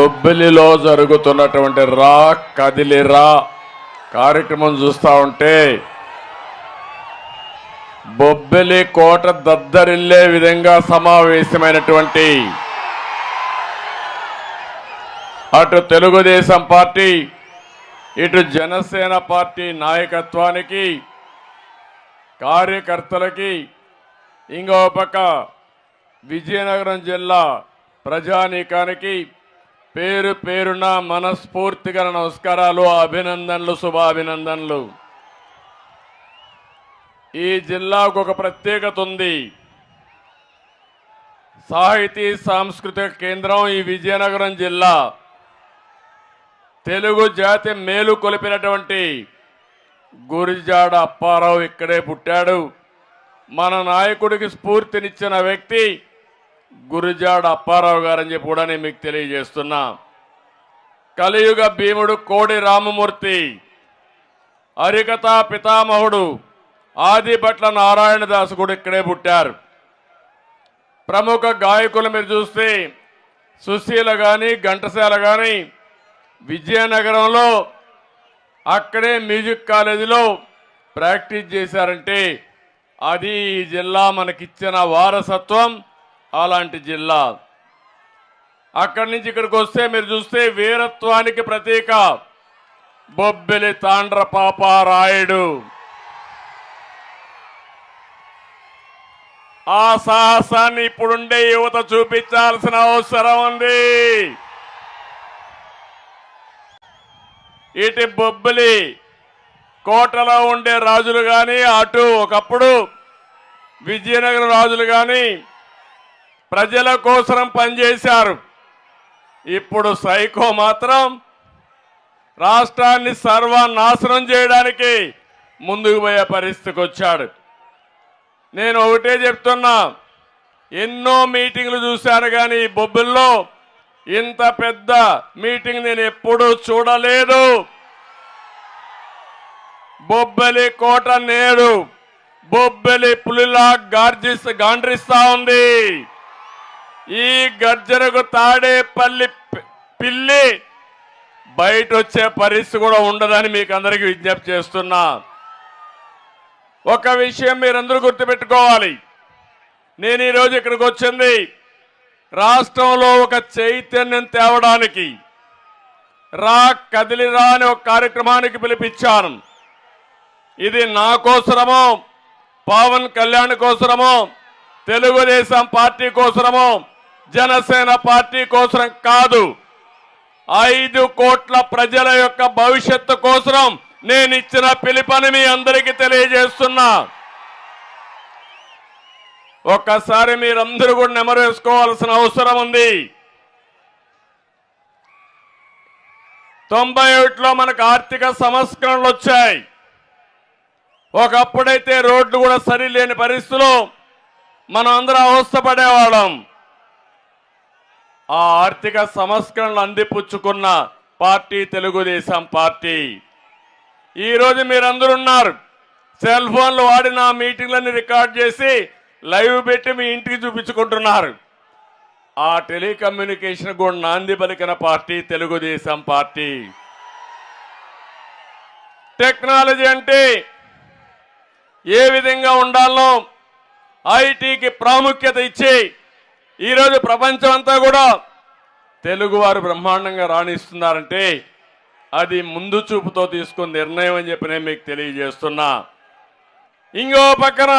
బొబ్బిలిలో జరుగుతున్నటువంటి రా కదిలిరా కార్యక్రమం చూస్తా ఉంటే బొబ్బిలి కోట దద్దరిల్లే విధంగా సమావేశమైనటువంటి అటు తెలుగుదేశం పార్టీ ఇటు జనసేన పార్టీ నాయకత్వానికి కార్యకర్తలకి ఇంకో పక్క విజయనగరం జిల్లా ప్రజానీకానికి పేరు పేరున మనస్ఫూర్తిగా నమస్కారాలు, అభినందనలు, శుభాభినందనలు. ఈ జిల్లాకు ఒక ప్రత్యేకత ఉంది. సాహితీ సాంస్కృతిక కేంద్రం ఈ విజయనగరం జిల్లా. తెలుగు జాతి మేలు కొలిపినటువంటి గురిజాడ అప్పారావు ఇక్కడే పుట్టాడు. మన నాయకుడికి స్ఫూర్తినిచ్చిన వ్యక్తి గురిజాడ అప్పారావు గారని చెప్పి కూడా నేను మీకు తెలియజేస్తున్నా. కలియుగ భీముడు కోడి రామమూర్తి, హరికథా పితామహుడు ఆదిభట్ల నారాయణదాసు కూడా ఇక్కడే పుట్టారు. ప్రముఖ గాయకులు మీరు చూస్తే సుశీల కానీ ఘంటసాల కానీ విజయనగరంలో అక్కడే మ్యూజిక్ కాలేజీలో ప్రాక్టీస్ చేశారంటే అది ఈ జిల్లా మనకిచ్చిన వారసత్వం. అలాంటి జిల్లా. అక్కడి నుంచి ఇక్కడికి వస్తే మీరు చూస్తే వీరత్వానికి ప్రతీక బొబ్బిలి తాండ్ర పాపారాయుడు. ఆ సాహసాన్ని ఇప్పుడుండే యువత చూపించాల్సిన అవసరం ఉంది. ఇటు బొబ్బిలి కోటలో ఉండే రాజులు కానీ అటు ఒకప్పుడు విజయనగరం రాజులు కానీ ప్రజల కోసం పనిచేశారు. ఇప్పుడు సైకో మాత్రం రాష్ట్రాన్ని సర్వనాశనం చేయడానికి ముందుకు పోయే పరిస్థితికి వచ్చాడు. నేను ఒకటే చెప్తున్నా, ఎన్నో మీటింగ్లు చూశాను కానీ బొబ్బిల్లో ఇంత పెద్ద మీటింగ్ నేను ఎప్పుడూ చూడలేదు. బొబ్బిలి కోట నేడు బొబ్బిలి పులిలా గాండ్రిస్తా ఉంది. ఈ గర్జనకు తాడేపల్లి పిల్లి బయట వచ్చే పరిస్థితి కూడా ఉండదని మీకు అందరికీ విజ్ఞప్తి చేస్తున్నా. ఒక విషయం మీరందరూ గుర్తుపెట్టుకోవాలి. నేను ఈరోజు ఇక్కడికి వచ్చింది రాష్ట్రంలో ఒక చైతన్యం తేవడానికి. రా కదిలిరా అనే ఒక కార్యక్రమానికి పిలిపించాను. ఇది నా కోసరమో, పవన్ కళ్యాణ్ కోసరమో, తెలుగుదేశం పార్టీ కోసరమో, జనసేన పార్టీ కోసం కాదు. 5 కోట్ల ప్రజల యొక్క భవిష్యత్తు కోసం నేను ఇచ్చిన పిలుపుని మీ అందరికీ తెలియజేస్తున్నా. ఒక్కసారి మీరందరూ కూడా నెమరు వేసుకోవాల్సిన అవసరం ఉంది. 91లో మనకు ఆర్థిక సంస్కరణలు వచ్చాయి. ఒకప్పుడైతే రోడ్లు కూడా సరిలేని పరిస్థితుల్లో మనం అందరం అవస్థపడేవాళ్ళం. ఆ ఆర్థిక సంస్కరణలు అందిపుచ్చుకున్న పార్టీ తెలుగుదేశం పార్టీ. ఈరోజు మీరందరూ ఉన్నారు, సెల్ ఫోన్లు వాడి నా మీటింగ్లన్నీ రికార్డ్ చేసి లైవ్ పెట్టి మీ ఇంటికి చూపించుకుంటున్నారు. ఆ టెలికమ్యూనికేషన్ కూడా నాంది పలికిన పార్టీ తెలుగుదేశం పార్టీ. టెక్నాలజీ అంటే ఏ విధంగా ఉండాలో ఐటీకి ప్రాముఖ్యత ఇచ్చి ఈరోజు ప్రపంచం అంతా కూడా తెలుగువారు బ్రహ్మాండంగా రాణిస్తున్నారంటే అది ముందు చూపుతో తీసుకున్న నిర్ణయం అని చెప్పి నేను మీకు తెలియజేస్తున్నా. ఇంకో పక్కన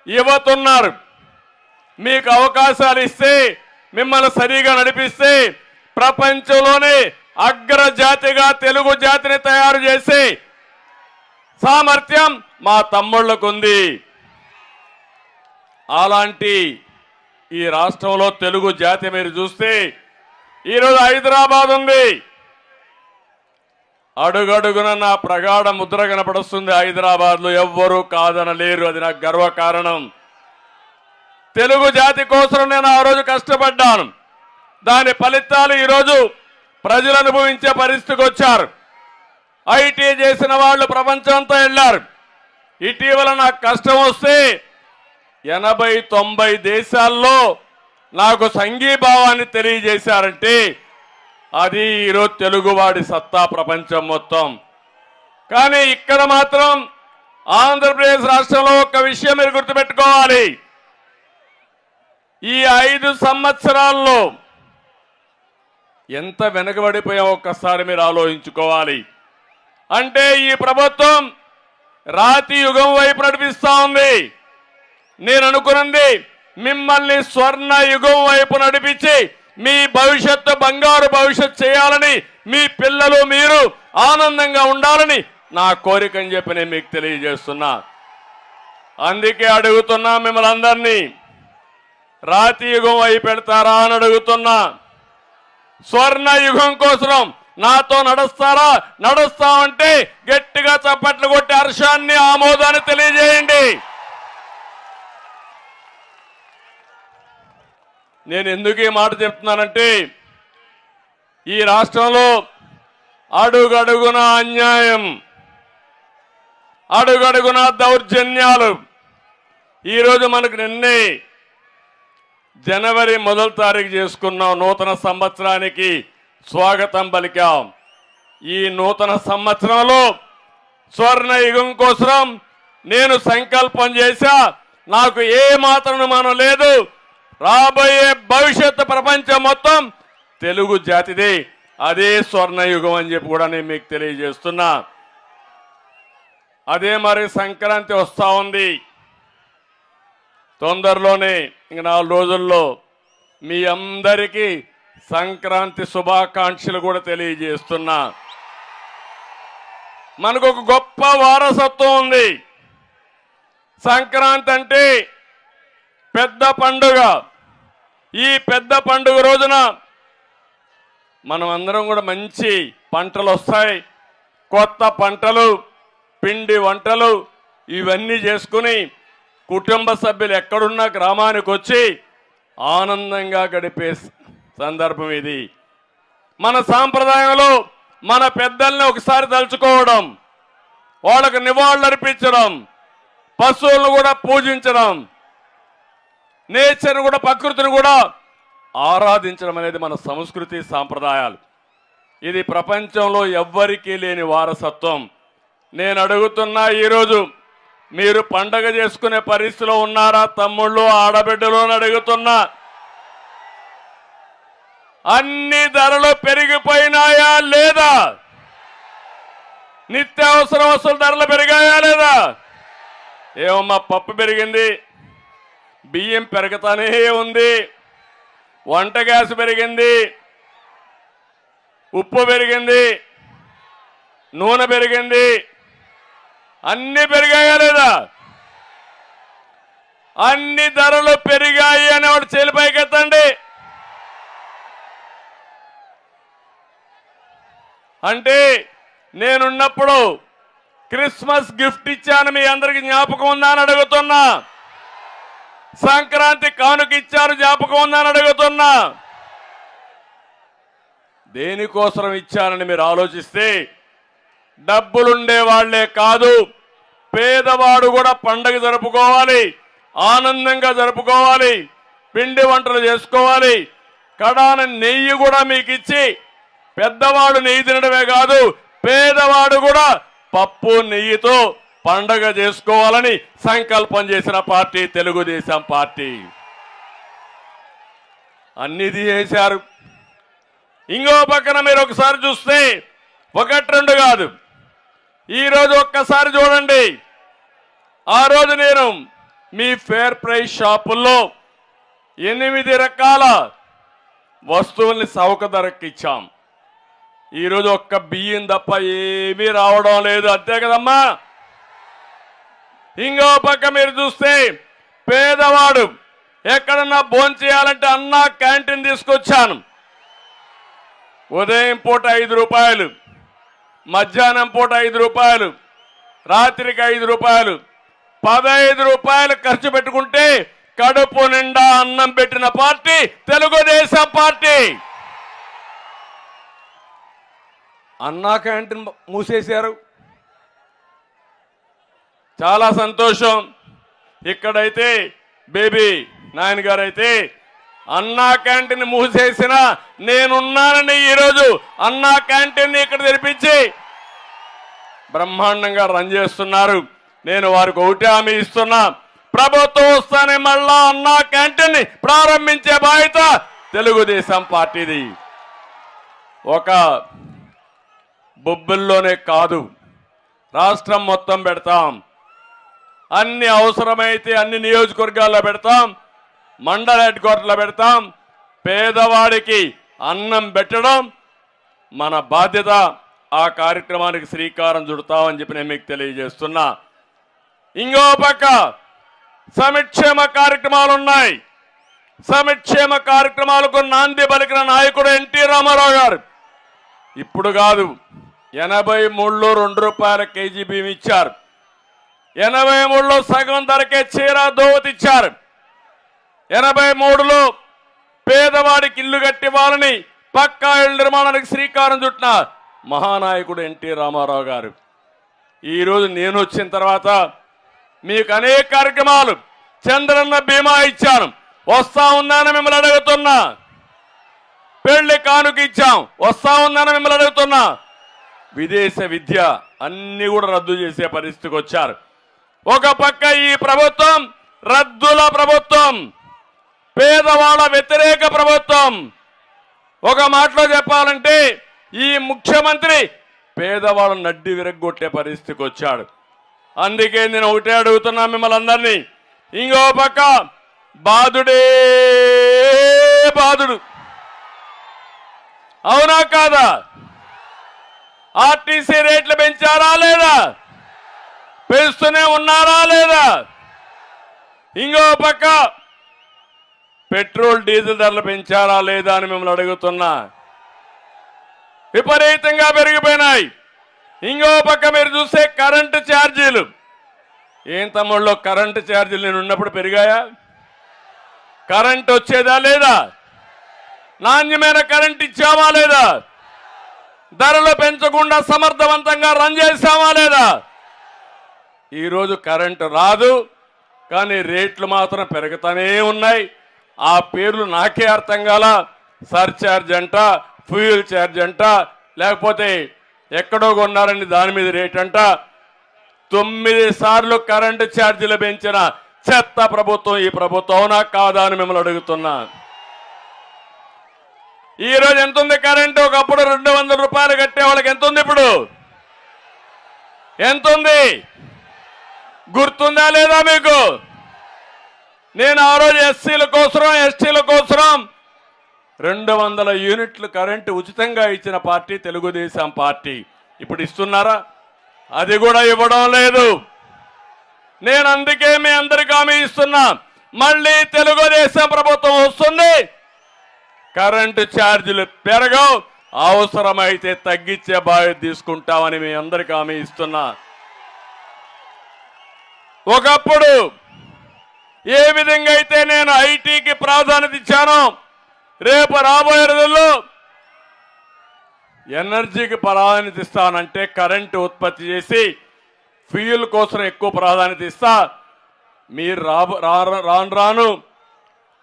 యువత ఉన్నారు. మీకు అవకాశాలు ఇస్తే, మిమ్మల్ని సరిగా నడిపిస్తే ప్రపంచంలోనే అగ్రజాతిగా తెలుగు జాతిని తయారు చేసే సామర్థ్యం మా తమ్ముళ్లకు ఉంది. అలాంటి ఈ రాష్ట్రంలో తెలుగు జాతి మీరు చూస్తే ఈరోజు హైదరాబాద్ ఉంది. అడుగడుగున నా ప్రగాఢ ముద్ర కనపడుస్తుంది. హైదరాబాద్లో ఎవ్వరూ కాదనలేరు. అది నాకు గర్వకారణం. తెలుగు జాతి కోసం నేను ఆ రోజు కష్టపడ్డాను. దాని ఫలితాలు ఈరోజు ప్రజలు అనుభవించే పరిస్థితికి వచ్చారు. ఐటీ చేసిన వాళ్ళు ప్రపంచం అంతా వెళ్ళారు. ఇటీవల నాకు కష్టం వస్తే 80-90 దేశాల్లో నాకు సంఘీభావాన్ని తెలియజేశారంటే అది ఈరోజు తెలుగువాడి సత్తా ప్రపంచం మొత్తం. కానీ ఇక్కడ మాత్రం ఆంధ్రప్రదేశ్ రాష్ట్రంలో ఒక విషయం మీరు గుర్తుపెట్టుకోవాలి. ఈ 5 సంవత్సరాల్లో ఎంత వెనుకబడిపోయా ఒక్కసారి మీరు ఆలోచించుకోవాలి. అంటే ఈ ప్రభుత్వం రాతి యుగం వైపు నడిపిస్తా ఉంది. నేను అనుకున్నది మిమ్మల్ని స్వర్ణ యుగం వైపు నడిపించి మీ భవిష్యత్తు బంగారు భవిష్యత్తు చేయాలని, మీ పిల్లలు మీరు ఆనందంగా ఉండాలని నా కోరిక అని చెప్పి నేను మీకు తెలియజేస్తున్నా. అందుకే అడుగుతున్నా మిమ్మల్ని అందరినీ, రాతి యుగం వైపు పెడతారా అని అడుగుతున్నా. స్వర్ణ యుగం కోసం నాతో నడుస్తారా? నడుస్తామంటే గట్టిగా చప్పట్లు కొట్టి హర్షాన్ని ఆమోదాన్ని తెలియజేయండి. నేను ఎందుకు ఈ మాట చెప్తున్నానంటే ఈ రాష్ట్రంలో అడుగడుగున అన్యాయం, అడుగడుగున దౌర్జన్యాలు. ఈరోజు మనకు నిన్నే జనవరి 1వ తారీఖు చేసుకున్నాం. నూతన సంవత్సరానికి స్వాగతం పలికాం. ఈ నూతన సంవత్సరంలో స్వర్ణ యుగం కోసం నేను సంకల్పం చేశా. నాకు ఏ మాత్రం అనుమానం లేదు, రాబోయే భవిష్యత్తు ప్రపంచం మొత్తం తెలుగు జాతిదే, అదే స్వర్ణ యుగం అని చెప్పి కూడా నేను మీకు తెలియజేస్తున్నా. అదే మరి సంక్రాంతి వస్తా ఉంది. తొందరలోనే ఇంక 4 రోజుల్లో మీ అందరికీ సంక్రాంతి శుభాకాంక్షలు కూడా తెలియజేస్తున్నా. మనకు ఒక గొప్ప వారసత్వం ఉంది. సంక్రాంతి అంటే పెద్ద పండుగ. ఈ పెద్ద పండుగ రోజున మనం అందరం కూడా మంచి పంటలు వస్తాయి. కొత్త పంటలు, పిండి వంటలు ఇవన్నీ చేసుకుని కుటుంబ సభ్యులు ఎక్కడున్నా గ్రామానికి వచ్చి ఆనందంగా గడిపే సందర్భం ఇది. మన సాంప్రదాయంలో మన పెద్దల్ని ఒకసారి తలుచుకోవడం, వాళ్ళకు నివాళులు అర్పించడం, పశువులను కూడా పూజించడం, నేచర్ కూడా ప్రకృతిని కూడా ఆరాధించడం అనేది మన సంస్కృతి సాంప్రదాయాలు. ఇది ప్రపంచంలో ఎవ్వరికీ లేని వారసత్వం. నేను అడుగుతున్నా, ఈరోజు మీరు పండగ చేసుకునే పరిస్థితిలో ఉన్నారా తమ్ముళ్ళు ఆడబిడ్డలు అని అడుగుతున్నా. అన్ని ధరలు పెరిగిపోయినాయా లేదా? నిత్యావసర వస్తువుల ధరలు పెరిగాయా లేదా? ఏమమ్మా, పప్పు పెరిగింది, బియ్యం పెరుగుతానే ఉంది, వంట గ్యాస్ పెరిగింది, ఉప్పు పెరిగింది, నూనె పెరిగింది, అన్ని పెరిగాయా లేదా? అన్ని ధరలు పెరిగాయి అనేవాడు చేలిపైకెత్తండి. అంటే నేనున్నప్పుడు క్రిస్మస్ గిఫ్ట్ ఇచ్చాను, మీ అందరికి జ్ఞాపకం ఉందా అని అడుగుతున్నా. సంక్రాంతి కానుక ఇచ్చారు, జ్ఞాపకం ఉందా అని అడుగుతున్నా. దేనికోసం ఇచ్చానని మీరు ఆలోచిస్తే, డబ్బులుండే వాళ్లే కాదు, పేదవాడు కూడా పండగ జరుపుకోవాలి, ఆనందంగా జరుపుకోవాలి, పిండి వంటలు చేసుకోవాలి. కడాన నెయ్యి కూడా మీకు ఇచ్చి, పెద్దవాడు నెయ్యి తినడమే కాదు పేదవాడు కూడా పప్పు నెయ్యితో పండగ చేసుకోవాలని సంకల్పం చేసిన పార్టీ తెలుగుదేశం పార్టీ. అన్నిది చేశారు. ఇంకో పక్కన మీరు ఒకసారి చూస్తే 1-2 కాదు, ఈరోజు ఒక్కసారి చూడండి. ఆ రోజు నేను మీ ఫేర్ ప్రైస్ షాపుల్లో 8 రకాల వస్తువుల్ని చౌక ధరకి ఇచ్చాం. ఈరోజు ఒక్క బియ్యం తప్ప ఏమీ రావడం లేదు, అంతే కదమ్మా. ఇంకో పక్క మీరు చూస్తే పేదవాడు ఎక్కడన్నా భోంచేయాలంటే అన్నా క్యాంటీన్ తీసుకొచ్చాను. ఉదయం పూట 5 రూపాయలు, మధ్యాహ్నం పూట 5 రూపాయలు, రాత్రికి 5 రూపాయలు, 15 రూపాయలు ఖర్చు పెట్టుకుంటే కడుపు నిండా అన్నం పెట్టిన పార్టీ తెలుగుదేశం పార్టీ. అన్నా క్యాంటీన్ మూసేశారు, చాలా సంతోషం. ఇక్కడైతే బేబీ నాయన గారు అయితే అన్నా క్యాంటీన్ మూసేసిన నేనున్నానని ఈరోజు అన్నా క్యాంటీన్ ఇక్కడ తెరిపించి బ్రహ్మాండంగా రన్ చేస్తున్నారు. నేను వారికి ఒకటే హామీ ఇస్తున్నా, ప్రభుత్వం వస్తానే మళ్ళా అన్నా క్యాంటీన్ ని ప్రారంభించే బాధ్యత తెలుగుదేశం పార్టీది. ఒక బొబ్బుల్లోనే కాదు, రాష్ట్రం మొత్తం పెడతాం. అన్ని అవసరమైతే అన్ని నియోజకవర్గాల్లో పెడతాం, మండల హెడ్ క్వార్టర్లో పెడతాం. పేదవాడికి అన్నం పెట్టడం మన బాధ్యత. ఆ కార్యక్రమానికి శ్రీకారం చుడతామని చెప్పి నేను మీకు తెలియజేస్తున్నా. ఇంకో పక్క సంక్షేమ కార్యక్రమాలు ఉన్నాయి. సంక్షేమ కార్యక్రమాలకు నాంది పలికిన నాయకుడు ఎన్టీ రామారావు గారు. ఇప్పుడు కాదు, 83లో ₹2 కేజీ బియ్యం ఇచ్చారు. 83లో సగం ధరకే చీర దోవతి ఇచ్చారు. 83లో పేదవాడికి ఇల్లు కట్టివ్వాలని పక్కా ఇళ్ల నిర్మాణానికి శ్రీకారం చుట్టిన మహానాయకుడు ఎన్టీ రామారావు గారు. ఈరోజు నేను వచ్చిన తర్వాత మీకు అనేక కార్యక్రమాలు, చంద్రన్న బీమా ఇచ్చాను, వస్తా ఉందని మిమ్మల్ని అడుగుతున్నా. పెళ్లి కానుక ఇచ్చాం, వస్తా ఉందని మిమ్మల్ని అడుగుతున్నా. విదేశ విద్య అన్ని కూడా రద్దు చేసే పరిస్థితికి వచ్చారు. ఒక పక్క ఈ ప్రభుత్వం రద్దుల ప్రభుత్వం, పేదవాళ్ళ వ్యతిరేక ప్రభుత్వం. ఒక మాటలో చెప్పాలంటే ఈ ముఖ్యమంత్రి పేదవాళ్ళ నడ్డి విరగ్గొట్టే పరిస్థితికి వచ్చాడు. అందుకే నేను ఒకటే అడుగుతున్నా మిమ్మల్ని అందరినీ, ఇంకో పక్క బాధుడే బాధుడు, అవునా కాదా? ఆర్టీసీ రేట్లు పెంచారా లేదా? పెంచుతూనే ఉన్నారా లేదా? ఇంకో పక్క పెట్రోల్ డీజిల్ ధరలు పెంచారా లేదా అని మిమ్మల్ని అడుగుతున్నా. విపరీతంగా పెరిగిపోయినాయి. ఇంకో పక్క మీరు చూస్తే కరెంటు ఛార్జీలు. ఏం తమ్ముళ్ళు, కరెంటు ఛార్జీలు నేను ఉన్నప్పుడు పెరిగాయా? కరెంటు వచ్చేదా లేదా? నాణ్యమైన కరెంట్ ఇచ్చామా లేదా? ధరలు పెంచకుండా సమర్థవంతంగా రన్ చేశామా లేదా? ఈరోజు కరెంటు రాదు, కానీ రేట్లు మాత్రం పెరుగుతూనే ఉన్నాయి. ఆ పేర్లు నాకే అర్థం కాల. సర్ఛార్జ్ అంట, ఫ్యూయల్ ఛార్జ్ అంట, లేకపోతే ఎక్కడో కొన్నారని దాని మీద రేట్ అంట. 9 సార్లు కరెంటు ఛార్జీలు పెంచిన చెత్త ప్రభుత్వం ఈ ప్రభుత్వం, అవునా కాదా అని మిమ్మల్ని అడుగుతున్నా. ఈ రోజు ఎంత ఉంది కరెంటు? ఒకప్పుడు ₹200 కట్టే వాళ్ళకి ఎంత ఉంది? ఇప్పుడు ఎంత ఉంది? గుర్తుందా లేదా మీకు? నేను ఆ రోజు ఎస్సీల కోసం, ఎస్టీల కోసం 200 యూనిట్లు కరెంటు ఉచితంగా ఇచ్చిన పార్టీ తెలుగుదేశం పార్టీ. ఇప్పుడు ఇస్తున్నారా? అది కూడా ఇవ్వడం లేదు. నేను అందుకే మీ అందరికీ హామీ ఇస్తున్నా, మళ్ళీ తెలుగుదేశం ప్రభుత్వం వస్తుంది, కరెంటు ఛార్జీలు పెరగవు, అవసరమైతే తగ్గించే బాధ్యత తీసుకుంటామని మీ అందరికీ హామీ ఇస్తున్నా. ఒకప్పుడు ఏ విధంగా అయితే నేను ఐటీకి ప్రాధాన్యత ఇచ్చానో, రేపు రాబోయే రోజుల్లో ఎనర్జీకి ప్రాధాన్యత ఇస్తానంటే కరెంటు ఉత్పత్తి చేసి ఫ్యూయల్ కోసం ఎక్కువ ప్రాధాన్యత ఇస్తా. మీరు రాను రాను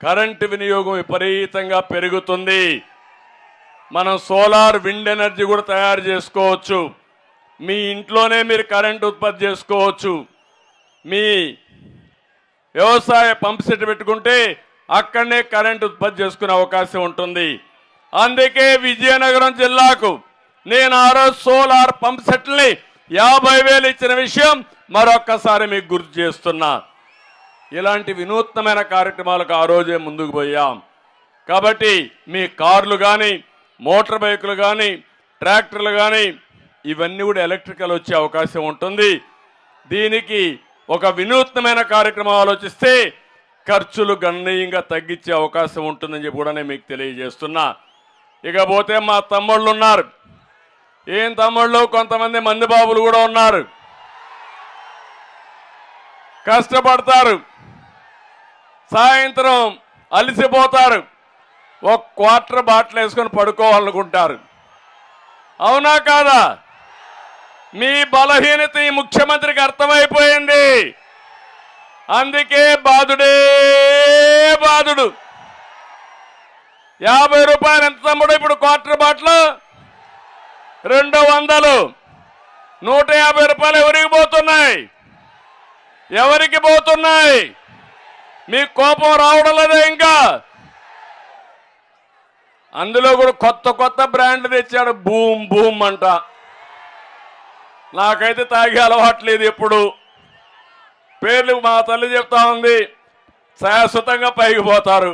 కరెంటు వినియోగం విపరీతంగా పెరుగుతుంది. మనం సోలార్, విండ్ ఎనర్జీ కూడా తయారు చేసుకోవచ్చు. మీ ఇంట్లోనే మీరు కరెంటు ఉత్పత్తి చేసుకోవచ్చు. మీ వ్యవసాయ పంప్ సెట్ పెట్టుకుంటే అక్కడనే కరెంటు ఉత్పత్తి చేసుకునే అవకాశం ఉంటుంది. అందుకే విజయనగరం జిల్లాకు నేను ఆ రోజు సోలార్ పంప్ సెట్లని 50,000 ఇచ్చిన విషయం మరొక్కసారి మీకు గుర్తు చేస్తున్నా. ఇలాంటి వినూత్నమైన కార్యక్రమాలకు ఆ రోజే ముందుకు పోయాం. కాబట్టి మీ కార్లు కానీ, మోటార్ బైకులు కానీ, ట్రాక్టర్లు కానీ ఇవన్నీ కూడా ఎలక్ట్రికల్ వచ్చే అవకాశం ఉంటుంది. దీనికి ఒక వినూత్నమైన కార్యక్రమం ఆలోచిస్తే ఖర్చులు గణనీయంగా తగ్గించే అవకాశం ఉంటుందని చెప్పి కూడా నేను మీకు తెలియజేస్తున్నా. ఇకపోతే మా తమ్ముళ్ళు ఉన్నారు. ఏం తమ్ముళ్ళు, కొంతమంది మందిబాబులు కూడా ఉన్నారు. కష్టపడతారు, సాయంత్రం అలసిపోతారు, ఒక క్వార్టర్ బాటిల్ వేసుకొని పడుకోవాలనుకుంటారు. అవునా కాదా? మీ బలహీనత ఈ ముఖ్యమంత్రికి అర్థమైపోయింది. అందుకే బాధుడే బాధుడు. 50 రూపాయలు ఎంత తమ్ముడు? ఇప్పుడు క్వార్టర్ బాటిల్ 200. 150 రూపాయలు ఎవరికి పోతున్నాయి? ఎవరికి పోతున్నాయి? మీకు కోపం రావడం లేదా? ఇంకా అందులో కూడా కొత్త కొత్త బ్రాండ్లు తెచ్చాడు. బూమ్ బూమ్ అంట. నాకైతే తాగే అలవాట్లేదు. ఎప్పుడు పేర్లు మా తల్లి చెప్తా ఉంది, శాశ్వతంగా పైకి పోతారు.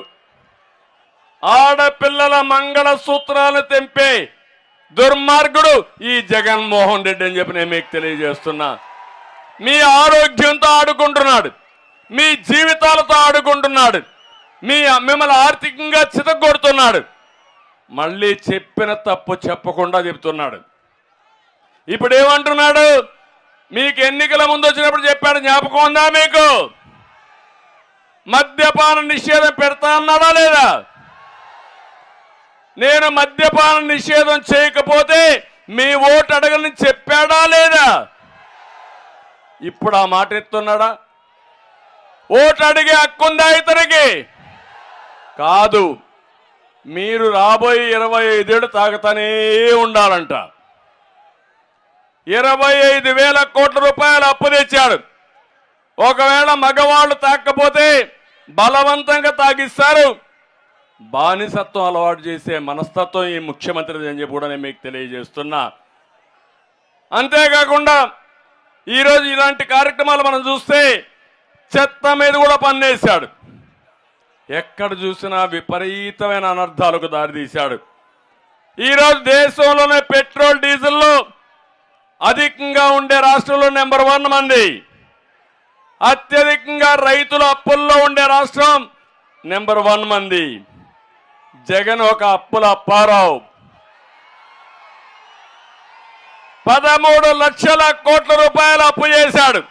ఆడపిల్లల మంగళ సూత్రాలను తెంపే దుర్మార్గుడు ఈ జగన్మోహన్ రెడ్డి అని చెప్పి నేను మీకు తెలియజేస్తున్నా. మీ ఆరోగ్యంతో ఆడుకుంటున్నాడు, మీ జీవితాలతో ఆడుకుంటున్నాడు, మిమ్మల్ని ఆర్థికంగా చితగొడుతున్నాడు. మళ్ళీ చెప్పిన తప్పు చెప్పకుండా చెప్తున్నాడు. ఇప్పుడు ఏమంటున్నాడు? మీకు ఎన్నికల ముందు వచ్చినప్పుడు చెప్పాడు, జ్ఞాపకం ఉందా మీకు? మద్యపాన నిషేధం పెడతా అన్నాడా లేదా? నేను మద్యపాన నిషేధం చేయకపోతే మీ ఓటు అడగని చెప్పాడా లేదా? ఇప్పుడు ఆ మాట ఎత్తున్నాడా? ఓటు అడిగే హక్కుందా ఇతనికి? కాదు. మీరు రాబోయే 25 ఏళ్ళు తాగుతానే ఉండాలంట. 25,000 కోట్ల రూపాయలు అప్పు తెచ్చాడు. ఒకవేళ మగవాళ్ళు తాకపోతే బలవంతంగా తాగిస్తారు. బానిసత్వం అలవాటు చేసే మనస్తత్వం ఈ ముఖ్యమంత్రి అని చెప్పి కూడా నేను మీకు తెలియజేస్తున్నా. అంతేకాకుండా ఈరోజు ఇలాంటి కార్యక్రమాలు మనం చూస్తే చెత్త మీద కూడా పన్నేశాడు. ఎక్కడ చూసినా విపరీతమైన అనర్థాలకు దారితీశాడు. ఈరోజు దేశంలోనే పెట్రోల్ డీజిల్లో అధికంగా ఉండే రాష్ట్రంలో నెంబర్ 1 మంది, అత్యధికంగా రైతుల అప్పుల్లో ఉండే రాష్ట్రం నెంబర్ 1 మంది. జగన్ ఒక అప్పుల అప్పారావు. 13 లక్షల కోట్ల రూపాయలు అప్పు చేశాడు.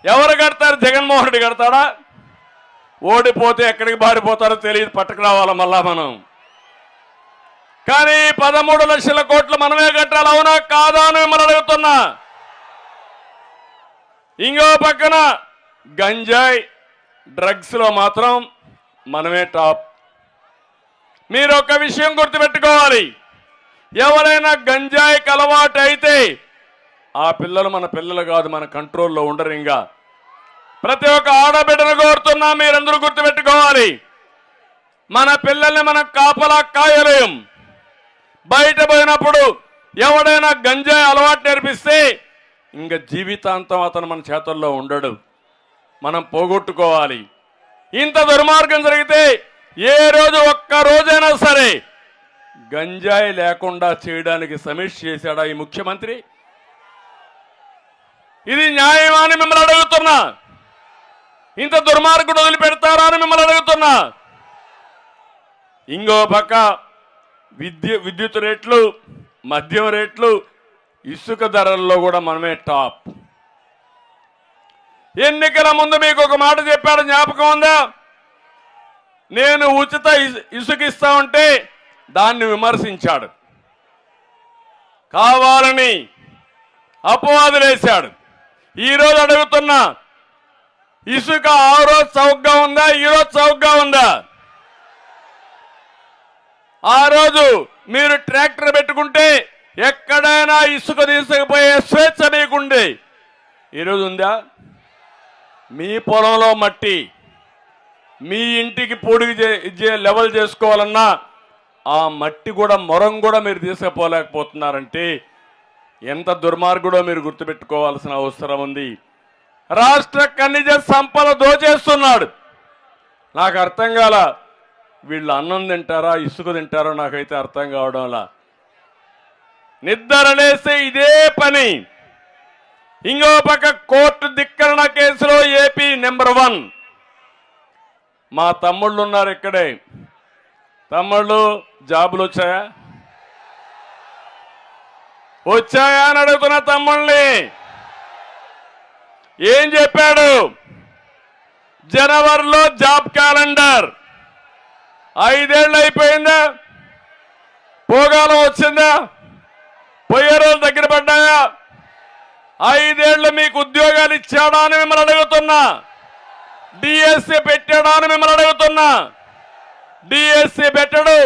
ఎవరు కడతారు? జగన్మోహన్ రెడ్డి కడతాడా? ఓడిపోతే ఎక్కడికి బారిపోతారో తెలియదు, పట్టుకు రావాల మళ్ళా మనం. కానీ 13 లక్షల కోట్లు మనమే కట్టాలి, అవునా కాదా అని మిమ్మల్ని అడుగుతున్నా. ఇంకో పక్కన గంజాయి డ్రగ్స్ లో మాత్రం మనమే టాప్. మీరు ఒక విషయం గుర్తుపెట్టుకోవాలి, ఎవరైనా గంజాయికి అలవాటు అయితే ఆ పిల్లలు మన పిల్లలు కాదు, మన కంట్రోల్లో ఉండరు. ఇంకా ప్రతి ఒక్క ఆడబిడ్డను కోరుతున్నా, మీరందరూ గుర్తుపెట్టుకోవాలి, మన పిల్లల్ని మనం కాపలా కాయలేం. బయట పోయినప్పుడు ఎవడైనా గంజాయి అలవాటు నేర్పిస్తే ఇంకా జీవితాంతం అతను మన చేతుల్లో ఉండడు. మనం పోగొట్టుకోవాలి. ఇంత దుర్మార్గం జరిగితే ఏ రోజు ఒక్క రోజైనా సరే గంజాయి లేకుండా చేయడానికి సమీక్ష చేశాడా ఈ ముఖ్యమంత్రి? ఇది న్యాయమా అని మిమ్మల్ని అడుగుతున్నా. ఇంత దుర్మార్గుడు వదిలిపెడతారా అని మిమ్మల్ని అడుగుతున్నా. ఇంకో పక్క విద్యుత్ రేట్లు, మద్యం రేట్లు, ఇసుక ధరల్లో కూడా మనమే టాప్. ఎన్నికల ముందు మీకు ఒక మాట చెప్పాడు, జ్ఞాపకం ఉందా? నేను ఉచిత ఇసుక ఇస్తా ఉంటే దాన్ని విమర్శించాడు, కావాలని అపవాదులేశాడు. ఈరోజు అడుగుతున్నా, ఇసుక ఆ రోజు చౌకగా ఉందా, ఈరోజు చౌకగా ఉందా? ఆ రోజు మీరు ట్రాక్టర్ పెట్టుకుంటే ఎక్కడైనా ఇసుక తీసుకుపోయే స్వేచ్ఛ మీకుండే, ఈరోజు ఉందా? మీ పొలంలో మట్టి మీ ఇంటికి పొడిగి లెవెల్ చేసుకోవాలన్నా ఆ మట్టి కూడా మొరం కూడా మీరు తీసుకుపోలేకపోతున్నారంటే ఎంత దుర్మార్గుడో మీరు గుర్తుపెట్టుకోవాల్సిన అవసరం ఉంది. రాష్ట్ర ఖనిజ సంపద దోచేస్తున్నాడు. నాకు అర్థం కాల, వీళ్ళు అన్నం తింటారా ఇసుక తింటారో నాకైతే అర్థం కావడంలా. నిద్రలేస్తే ఇదే పని. ఇంకో పక్క కోర్టు ధిక్కరణ కేసులో ఏపీ నెంబర్ 1. మా తమ్ముళ్ళు ఉన్నారు ఇక్కడే. తమ్ముళ్ళు జాబులు వచ్చాయా? వచ్చాయా అని అడుగుతున్న తమ్ముళ్ళని. ఏం చెప్పాడు? జనవరిలో జాబ్ క్యాలెండర్. 5 ఏళ్ళు అయిపోయిందా? పోగాలం వచ్చిందా? పోయే రోజులు దగ్గర పడ్డాయా? 5 ఏళ్ళు మీకు ఉద్యోగాలు ఇచ్చాడా అని మిమ్మల్ని అడుగుతున్నా. డిఎస్సి పెట్టాడా అని మిమ్మల్ని అడుగుతున్నా. డిఎస్సి పెట్టడు,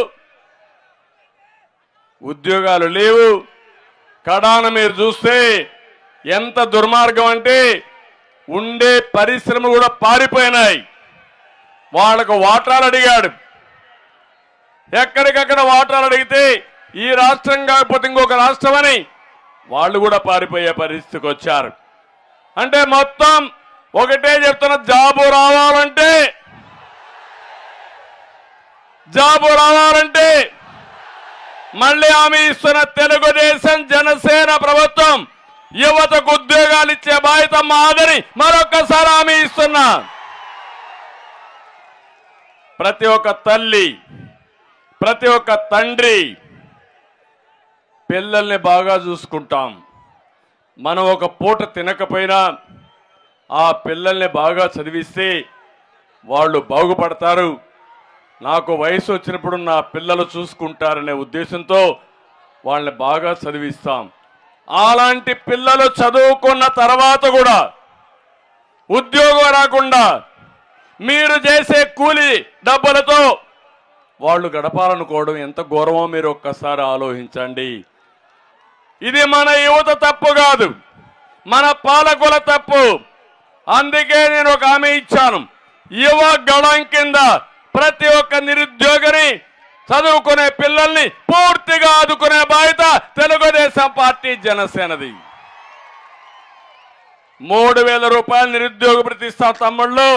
ఉద్యోగాలు లేవు. కడాన మీరు చూస్తే ఎంత దుర్మార్గం అంటే ఉండే పరిశ్రమలు కూడా పారిపోయినాయి. వాళ్ళకు వాటాలు అడిగాడు, ఎక్కడికక్కడ వాటాలు అడిగితే ఈ రాష్ట్రం కాకపోతే ఇంకొక రాష్ట్రం అని వాళ్ళు కూడా పారిపోయే పరిస్థితికి వచ్చారు. అంటే మొత్తం ఒకటే చెప్తున్న, జాబు రావాలంటే మళ్ళీ హామీ ఇస్తున్న తెలుగుదేశం జనసేన ప్రభుత్వం యువతకు ఉద్యోగాలు ఇచ్చే బాధ్యత మాదని మరొక్కసారి హామీ ఇస్తున్నా. ప్రతి ఒక్క తల్లి, ప్రతి ఒక్క తండ్రి పిల్లల్ని బాగా చూసుకుంటాం. మనం ఒక పూట తినకపోయినా ఆ పిల్లల్ని బాగా చదివిస్తే వాళ్ళు బాగుపడతారు. నాకు వయసు వచ్చినప్పుడు నా పిల్లలు చూసుకుంటారనే ఉద్దేశంతో వాళ్ళని బాగా చదివిస్తాం. అలాంటి పిల్లలు చదువుకున్న తర్వాత కూడా ఉద్యోగం రాకుండా మీరు చేసే కూలి డబ్బులతో వాళ్ళు గడపాలనుకోవడం ఎంత ఘోరమో మీరు ఒక్కసారి ఆలోచించండి. ఇది మన యువత తప్పు కాదు, మన పాలకుల తప్పు. అందుకే నేను ఒక హామీ ఇచ్చాను, యువ గళం కింద ప్రతి ఒక్క నిరుద్యోగిని, చదువుకునే పిల్లల్ని పూర్తిగా ఆదుకునే బాధ్యత తెలుగుదేశం పార్టీ జనసేనది. 3,000 రూపాయలు నిరుద్యోగ భృతి ఇస్తాం తమ్ముళ్ళు.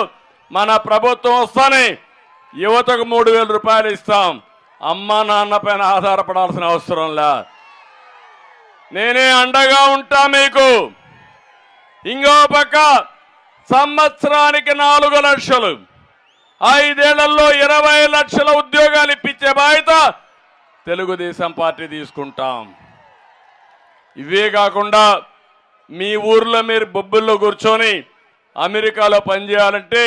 మన ప్రభుత్వం వస్తానే యువతకు 3,000 రూపాయలు ఇస్తాం. అమ్మ నాన్న పైన ఆధారపడాల్సిన అవసరం లే, నేనే అండగా ఉంటా మీకు. ఇంకో పక్క సంవత్సరానికి 4 లక్షలు, 5 ఏళ్లలో 20 లక్షల ఉద్యోగాలు ఇప్పించే బాధ్యత తెలుగుదేశం పార్టీ తీసుకుంటాం. ఇవే కాకుండా మీ ఊర్లో మీరు బొబ్బుల్లో కూర్చొని అమెరికాలో పనిచేయాలంటే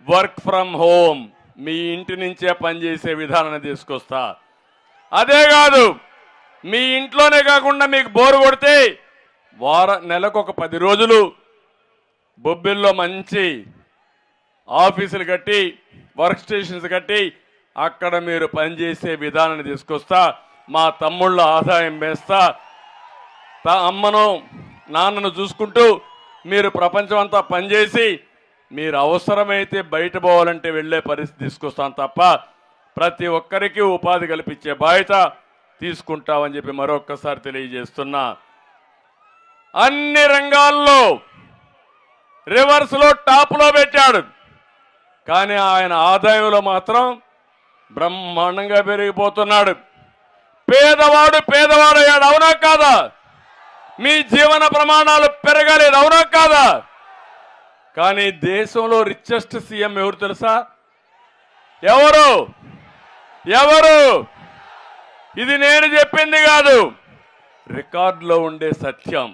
వర్క్ ఫ్రమ్ హోమ్, మీ ఇంటి నుంచే పనిచేసే విధానాన్ని తీసుకొస్తా. అదే కాదు, మీ ఇంట్లోనే కాకుండా మీకు బోరు కొడితే నెలకు ఒక 10 రోజులు బొబ్బిల్లో మంచి ఆఫీసులు కట్టి, వర్క్ స్టేషన్స్ కట్టి అక్కడ మీరు పనిచేసే విధానాన్ని తీసుకొస్తా. మా తమ్ముళ్ళ ఆదాయం వేస్తా. అమ్మను నాన్నను చూసుకుంటూ మీరు ప్రపంచం అంతా పనిచేసి మీరు అవసరమైతే బయట పోవాలంటే వెళ్ళే పరిస్థితి తీసుకొస్తాను తప్ప ప్రతి ఒక్కరికి ఉపాధి కల్పించే బాధ్యత తీసుకుంటామని చెప్పి మరొక్కసారి తెలియజేస్తున్నా. అన్ని రంగాల్లో రివర్స్లో టాప్లో పెట్టాడు, కానీ ఆయన ఆదాయంలో మాత్రం బ్రహ్మాండంగా పెరిగిపోతున్నాడు. పేదవాడు అయ్యాడు, అవునా కాదా? మీ జీవన ప్రమాణాలు పెరగలేదు, అవునా కాదా? కానీ దేశంలో రిచెస్ట్ సీఎం ఎవరు తెలుసా? ఎవరు? ఇది నేను చెప్పింది కాదు, రికార్డులో ఉండే సత్యం.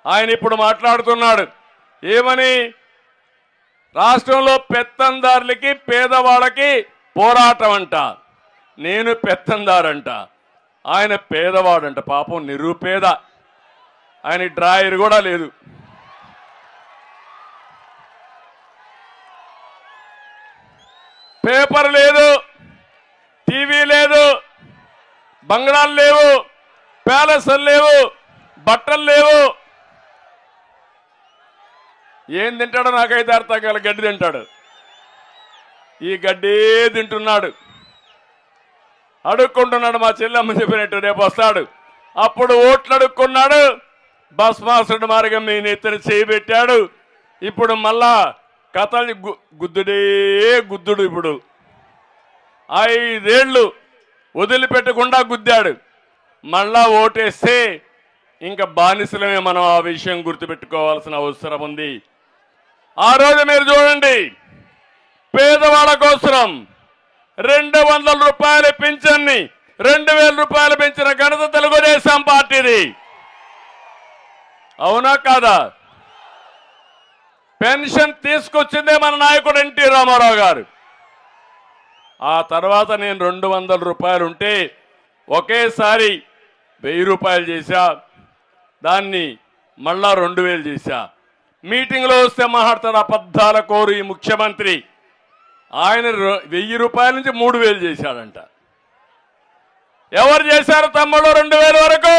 ఆయన ఇప్పుడు మాట్లాడుతున్నాడు ఏమని? రాష్ట్రంలో పెత్తందారులకి పేదవాళ్ళకి పోరాటం అంట. నేను పెత్తందారంట, ఆయన పేదవాడంట. పాపం నిరుపేద, ఆయన డ్రాయర్ కూడా లేదు. పేపర్ లేదు, టీవీ లేదు, బంగ్లాలు లేవు, ప్యాలెస్లు లేవు, బట్టలు లేవు. ఏం తింటాడో నాకైతే అర్థం కాల. గడ్డి తింటాడు, ఈ గడ్డే తింటున్నాడు, అడుక్కుంటున్నాడు. మా చెల్లెమ్మ చెప్పినట్టు రేపు వస్తాడు, అప్పుడు ఓట్లు అడుక్కున్నాడు. భస్మాసుడు మార్గం మీ నెత్తిన చేయి పెట్టాడు. ఇప్పుడు మళ్ళా కథల్ని గుద్దుడు. ఇప్పుడు 5 ఏళ్ళు వదిలిపెట్టకుండా గుద్దాడు. మళ్ళా ఓటేస్తే ఇంకా బానిసలమే. మనం ఆ విషయం గుర్తుపెట్టుకోవాల్సిన అవసరం ఉంది. ఆ రోజు మీరు చూడండి, పేదవాళ్ళ కోసం 200 రూపాయల పింఛన్ని 2,000 రూపాయలు పెంచిన ఘనత తెలుగుదేశం పార్టీది, అవునా కాదా? పెన్షన్ తీసుకొచ్చిందే మన నాయకుడు ఎన్టీ రామారావు గారు. ఆ తర్వాత నేను 200 రూపాయలు ఉంటే ఒకేసారి 1000 రూపాయలు చేశా, దాన్ని మళ్ళా 2000 చేశా. మీటింగ్లో వస్తే మాట్లాడతాడు, అబద్ధాల కోరు ఈ ముఖ్యమంత్రి. ఆయన 1000 రూపాయల నుంచి 3000 చేశాడంట. ఎవరు చేశారు తమ్ముడు 2000 వరకు?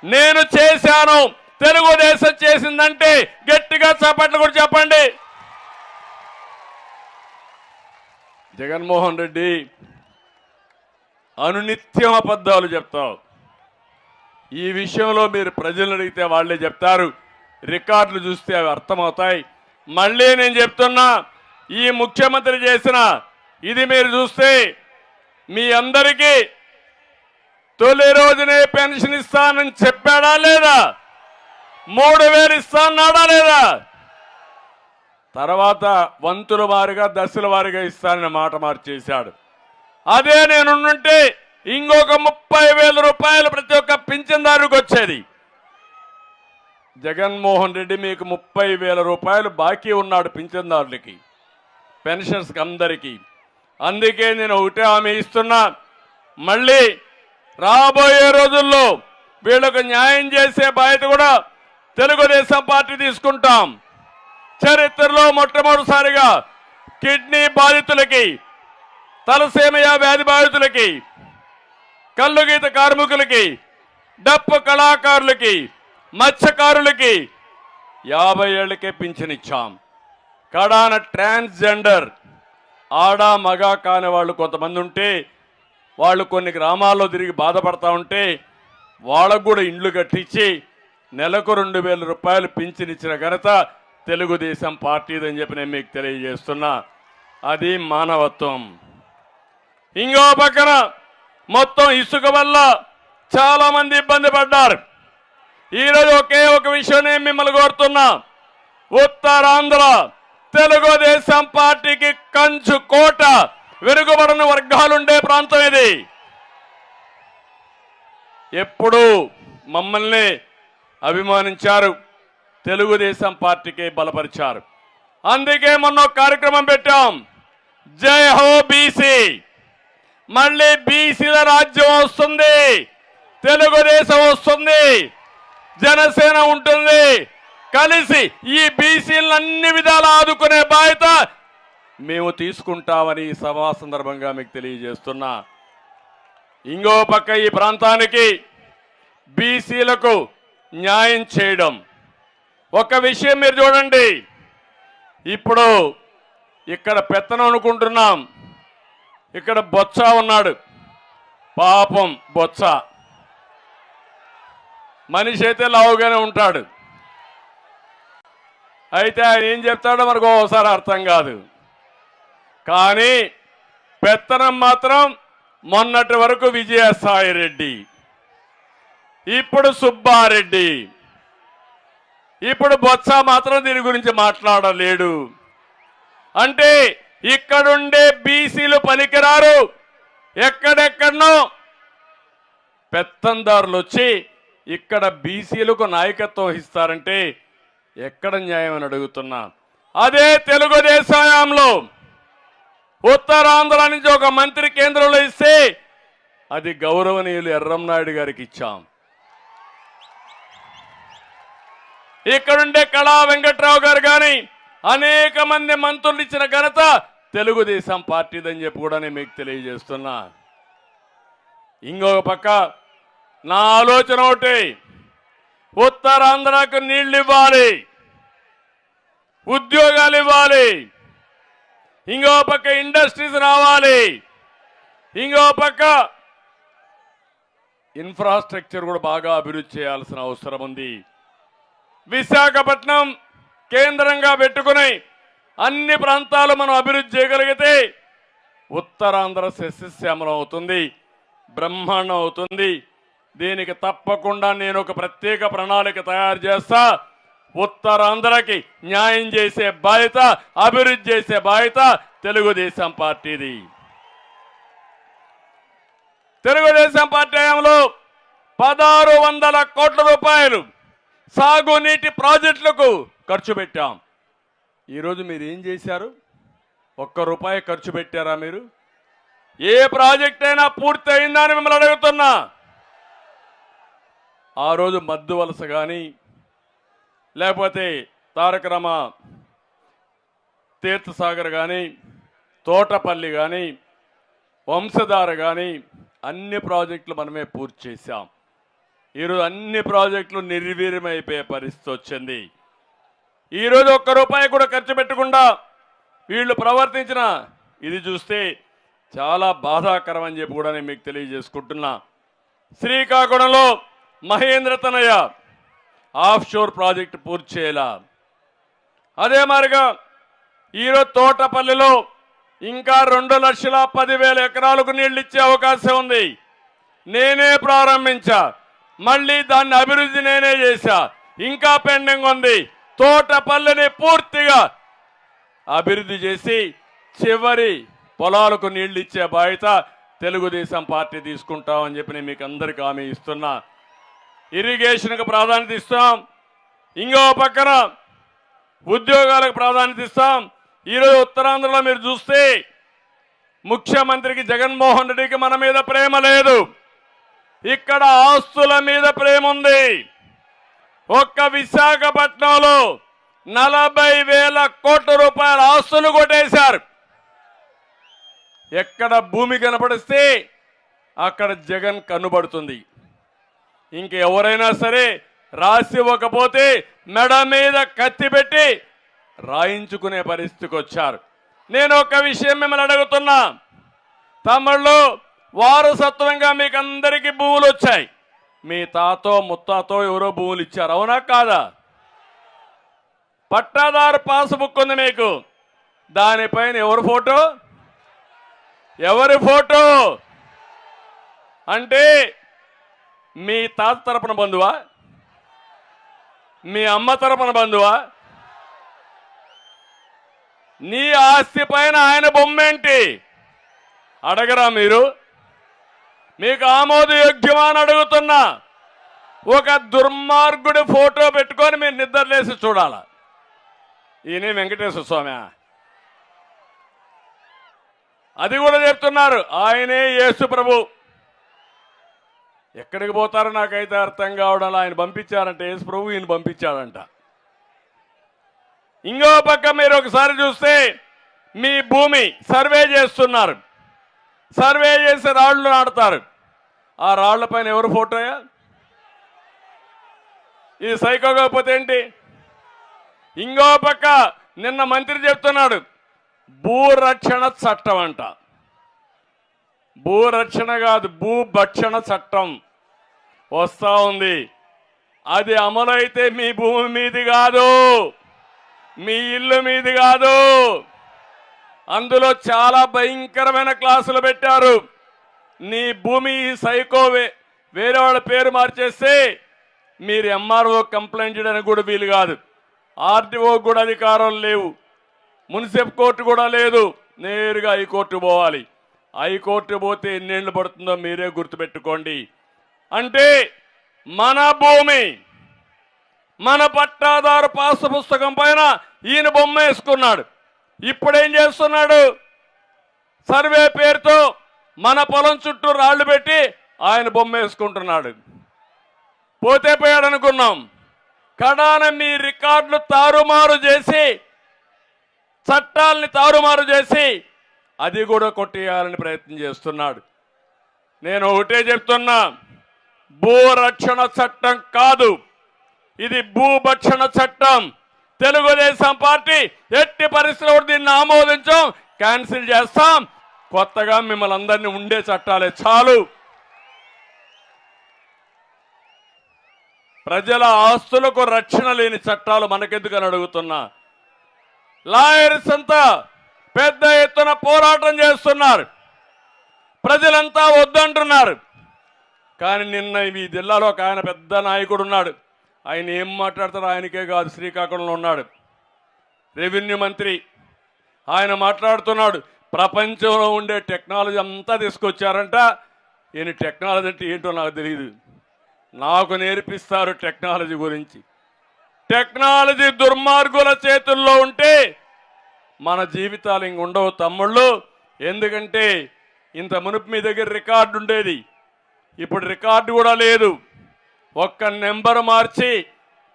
నేను చేశాను. తెలుగుదేశం చేసిందంటే గట్టిగా చప్పట్లు కూడా చెప్పండి. జగన్మోహన్ రెడ్డి అనునిత్యం అబద్ధాలు చెప్తావు. ఈ విషయంలో మీరు ప్రజలను అడిగితే వాళ్ళే చెప్తారు. రికార్డులు చూస్తే అవి అర్థమవుతాయి. మళ్ళీ నేను చెప్తున్నా, ఈ ముఖ్యమంత్రి చేసిన ఇది మీరు చూస్తే మీ అందరికీ తొలి రోజునే పెన్షన్ ఇస్తానని చెప్పాడా లేదా? 3000 ఇస్తానన్నాడా లేదా? తర్వాత వంతుల వారిగా దశల వారిగా ఇస్తానని మాట మార్చేశాడు. అదే నేనుంటే ఇంకొక 30,000 రూపాయలు ప్రతి ఒక్క పింఛన్దారుకు వచ్చేది. జగన్మోహన్ రెడ్డి మీకు 30,000 రూపాయలు బాకీ ఉన్నాడు పింఛన్దారులకి, పెన్షన్స్కి అందరికీ. అందుకే నేను ఒకటే హామీ ఇస్తున్నా, మళ్ళీ రాబోయే రోజుల్లో వీళ్ళకు న్యాయం చేసే బాధ్యత కూడా తెలుగుదేశం పార్టీ తీసుకుంటాం. చరిత్రలో మొట్టమొదటిసారిగా కిడ్నీ బాధితులకి, తలసేమియా వ్యాధి బాధితులకి, కల్లుగీత కార్మికులకి, డప్పు కళాకారులకి, మత్స్యకారులకి 50 ఏళ్లకే పింఛనిచ్చాం. కడాన ట్రాన్స్జెండర్ ఆడ మగ కాని వాళ్ళు కొంతమంది ఉంటే వాళ్ళు కొన్ని గ్రామాల్లో తిరిగి బాధపడతా ఉంటే వాళ్ళకు కూడా ఇండ్లు కట్టించి నెలకు 2000 రూపాయలు పింఛనిచ్చిన ఘనత తెలుగుదేశం పార్టీదని చెప్పి నేను మీకు తెలియజేస్తున్నా. అది మానవత్వం. ఇంకో పక్కన మొత్తం ఇసుక వల్ల చాలా మంది ఇబ్బంది పడ్డారు. ఈరోజు ఒకే ఒక విషయం నేను మిమ్మల్ని కోరుతున్నా, ఉత్తరాంధ్ర తెలుగుదేశం పార్టీకి కంచు కోట, వెనుకబడిన వర్గాలుండే ప్రాంతం ఇది. ఎప్పుడూ మమ్మల్ని అభిమానించారు, తెలుగుదేశం పార్టీకి బలపరిచారు. అందుకే మొన్న కార్యక్రమం పెట్టాం, జై హో బీసీ. మళ్ళీ బీసీల రాజ్యం వస్తుంది, తెలుగుదేశం వస్తుంది, జనసేన ఉంటుంది. కలిసి ఈ బీసీలను అన్ని విధాలు ఆదుకునే బాధ్యత మేము తీసుకుంటామని ఈ సభా సందర్భంగా మీకు తెలియజేస్తున్నా. ఇంకో పక్క ఈ ప్రాంతానికి బీసీలకు న్యాయం చేయడం. ఒక విషయం మీరు చూడండి, ఇప్పుడు ఇక్కడ పెత్తనం అనుకుంటున్నాం, ఇక్కడ బొత్స ఉన్నాడు. పాపం బొత్స మనిషి అయితే లావుగానే ఉంటాడు. అయితే ఆయన ఏం చెప్తాడో మనకు ఒకసారి అర్థం కాదు. కానీ పెత్తనం మాత్రం మొన్నటి వరకు విజయసాయి రెడ్డి, ఇప్పుడు సుబ్బారెడ్డి, ఇప్పుడు బొత్స మాత్రం దీని గురించి మాట్లాడలేడు. అంటే ఇక్కడుండే బీసీలు పనికిరారు, ఎక్కడెక్కడనో పెత్తందారులు వచ్చి ఇక్కడ బీసీలకు నాయకత్వం వహిస్తారంటే ఎక్కడ న్యాయం అని అడుగుతున్నా. అదే తెలుగుదేశం హయాంలో ఉత్తరాంధ్ర నుంచి ఒక మంత్రి కేంద్రంలో ఇస్తే అది గౌరవనీయులు ఎర్రంనాయుడు గారికి ఇచ్చాం. ఇక్కడుండే కళా వెంకట్రావు గారు కానీ అనేక మంది మంత్రులు ఇచ్చిన ఘనత తెలుగుదేశం పార్టీదని చెప్పి కూడా నేను మీకు తెలియజేస్తున్నా. ఇంకొక పక్క నా ఆలోచన ఒకటి, ఉత్తరాంధ్రకు నీళ్లు ఇవ్వాలి, ఉద్యోగాలు ఇవ్వాలి, ఇంకో పక్క ఇండస్ట్రీస్ రావాలి, ఇంకో పక్క ఇన్ఫ్రాస్ట్రక్చర్ కూడా బాగా అభివృద్ధి చేయాల్సిన అవసరం ఉంది. విశాఖపట్నం కేంద్రంగా పెట్టుకుని అన్ని ప్రాంతాలు మనం అభివృద్ధి చేయగలిగితే ఉత్తరాంధ్ర సస్యశ్యామలం అవుతుంది, బ్రహ్మాండం అవుతుంది. దీనికి తప్పకుండా నేను ఒక ప్రత్యేక ప్రణాళిక తయారు చేస్తా. ఉత్తరాంధ్రకి న్యాయం చేసే బాధ్యత, అభివృద్ధి చేసే బాధ్యత తెలుగుదేశం పార్టీది. తెలుగుదేశం పార్టీ హయాంలో 1600 కోట్ల రూపాయలు సాగునీటి ప్రాజెక్టులకు ఖర్చు పెట్టాం. ఈరోజు మీరు ఏం చేశారు? 1 రూపాయి ఖర్చు పెట్టారా మీరు? ఏ ప్రాజెక్ట్ అయినా పూర్తి అయిందా అని మిమ్మల్ని అడుగుతున్నా. ఆ రోజు మద్దు వలస కానీ లేకపోతే తారక రామ తీర్థసాగర్ కానీ, తోటపల్లి కానీ, వంశధార కానీ అన్ని ప్రాజెక్టులు మనమే పూర్తి చేశాం. ఈరోజు అన్ని ప్రాజెక్టులు నిర్వీర్యమైపోయే పరిస్థితి వచ్చింది. ఈరోజు ఒక్క రూపాయి కూడా ఖర్చు పెట్టకుండా వీళ్ళు ప్రవర్తించిన ఇది చూస్తే చాలా బాధాకరం అని చెప్పి కూడా నేను మీకు తెలియజేసుకుంటున్నా. శ్రీకాకుళంలో మహేంద్ర తనయ ఆఫ్ షోర్ ప్రాజెక్టు పూర్తి చేయాల. అదే మాదిరిగా ఈరోజు తోటపల్లిలో ఇంకా 2,10,000 ఎకరాలకు నీళ్లు ఇచ్చే అవకాశం ఉంది. నేనే ప్రారంభించా, మళ్ళీ దాన్ని అభివృద్ధి నేనే చేశా. ఇంకా పెండింగ్ ఉంది. తోటపల్లిని పూర్తిగా అభివృద్ధి చేసి చివరి పొలాలకు నీళ్లు ఇచ్చే బాధ్యత తెలుగుదేశం పార్టీ తీసుకుంటామని చెప్పి నేను మీకు అందరికీ హామీ ఇస్తున్నా. ఇరిగేషన్కు ప్రాధాన్యత ఇస్తాం, ఇంకో పక్కన ఉద్యోగాలకు ప్రాధాన్యత ఇస్తాం. ఈరోజు ఉత్తరాంధ్రలో మీరు చూస్తే ముఖ్యమంత్రికి జగన్మోహన్ రెడ్డికి మన మీద ప్రేమ లేదు, ఇక్కడ ఆస్తుల మీద ప్రేమ ఉంది. ఒక్క విశాఖపట్నంలో 40,000 కోట్ల రూపాయల ఆస్తులు కొట్టేశారు. ఎక్కడ భూమి కనపడిస్తే అక్కడ జగన్ కనుబడుతుంది. ఇంకెవరైనా సరే రాసి ఇవ్వకపోతే మెడ మీద కత్తి పెట్టి రాయించుకునే పరిస్థితికి వచ్చారు. నేను ఒక విషయం మిమ్మల్ని అడుగుతున్నా, తమిళ్లో వారసత్వంగా మీకు అందరికీ భూములు వచ్చాయి. మీ తాతో ముత్తాతో ఎవరో భూములు ఇచ్చారు, అవునా కాదా? పట్టాదారు పాస్బుక్ ఉంది మీకు, దానిపైన ఎవరి ఫోటో? ఎవరి ఫోటో? అంటే మీ తాత తరపున బంధువా? మీ అమ్మ తరపున బంధువా? నీ ఆస్తి పైన ఆయన బొమ్మేంటి అడగరా మీరు? మీకు ఆమోదయోగ్యమా అని అడుగుతున్నా. ఒక దుర్మార్గుడి ఫోటో పెట్టుకొని మీరు నిద్రలేసి చూడాల. ఈయన వెంకటేశ్వర స్వామి, అది కూడా చెప్తున్నారు ఆయనే యేసు ప్రభు. ఎక్కడికి పోతారో నాకైతే అర్థం కావడం. ఆయన పంపించారంట యేసు ప్రభు, ఈయన పంపించాడంట. ఇంకో పక్క మీరు ఒకసారి చూస్తే మీ భూమి సర్వే చేస్తున్నారు, సర్వే చేసి రాళ్లు నాటుతారు. ఆ రాళ్ల పైన ఎవరు ఫోటోయా? ఇది సైకో కాకపోతే ఏంటి? ఇంకో పక్క నిన్న మంత్రి చెప్తున్నాడు భూరక్షణ చట్టం అంట. భూరక్షణ కాదు, భూభక్షణ చట్టం వస్తా ఉంది. అది అమలైతే మీ భూమి మీది కాదు, మీ ఇల్లు మీది కాదు. అందులో చాలా భయంకరమైన క్లాసులు పెట్టారు. నీ భూమి సైకో వేరే వాళ్ళ పేరు మార్చేస్తే మీరు ఎంఆర్ఓ కంప్లైంట్ చేయడానికి కూడా వీలు కాదు, ఆర్డీఓ కూడా అధికారం లేవు, మున్సిపల్ కోర్టు కూడా లేదు, నేరుగా హైకోర్టు పోవాలి. హైకోర్టు పోతే ఎన్నేళ్ళు పడుతుందో మీరే గుర్తుపెట్టుకోండి. అంటే మన భూమి, మన పట్టాదారు పాస్ పుస్తకం పైన ఈయన బొమ్మ వేసుకున్నాడు. ఇప్పుడేం చేస్తున్నాడు? సర్వే పేరుతో మన పొలం చుట్టూ రాళ్లు పెట్టి ఆయన బొమ్మ వేసుకుంటున్నాడు. పోతే పోయాడు అనుకున్నాం. కడాన మీ రికార్డులు తారుమారు చేసి, చట్టాలని తారుమారు చేసి అది కూడా కొట్టేయాలని ప్రయత్నం చేస్తున్నాడు. నేను ఒకటే చెప్తున్నా, భూరక్షణ చట్టం కాదు, ఇది భూభక్షణ చట్టం. తెలుగుదేశం పార్టీ ఎట్టి పరిస్థితుల్లో దీన్ని ఆమోదించాం, క్యాన్సిల్ చేస్తాం. కొత్తగా మిమ్మల్ని అందరినీ ఉండే చట్టాలే చాలు. ప్రజల ఆస్తులకు రక్షణ లేని చట్టాలు మనకెందుకని అడుగుతున్నా. లాయర్స్ అంతా పెద్ద ఎత్తున పోరాటం చేస్తున్నారు, ప్రజలంతా వద్దంటున్నారు. కానీ నిన్న ఈ జిల్లాలో ఒక ఆయన పెద్ద నాయకుడు ఉన్నాడు. ఆయన ఏం మాట్లాడతారో ఆయనకే కాదు, శ్రీకాకుళంలో ఉన్నాడు రెవెన్యూ మంత్రి. ఆయన మాట్లాడుతున్నాడు, ప్రపంచంలో ఉండే టెక్నాలజీ అంతా తీసుకొచ్చారంట. ఈయన టెక్నాలజీ అంటే ఏంటో నాకు తెలియదు, నాకు నేర్పిస్తారు టెక్నాలజీ గురించి. టెక్నాలజీ దుర్మార్గుల చేతుల్లో ఉంటే మన జీవితాలు ఇంక ఉండవు తమ్ముళ్ళు. ఎందుకంటే ఇంత మునుపు మీ దగ్గర రికార్డు ఉండేది, ఇప్పుడు రికార్డు కూడా లేదు. ఒక్క నెంబర్ మార్చి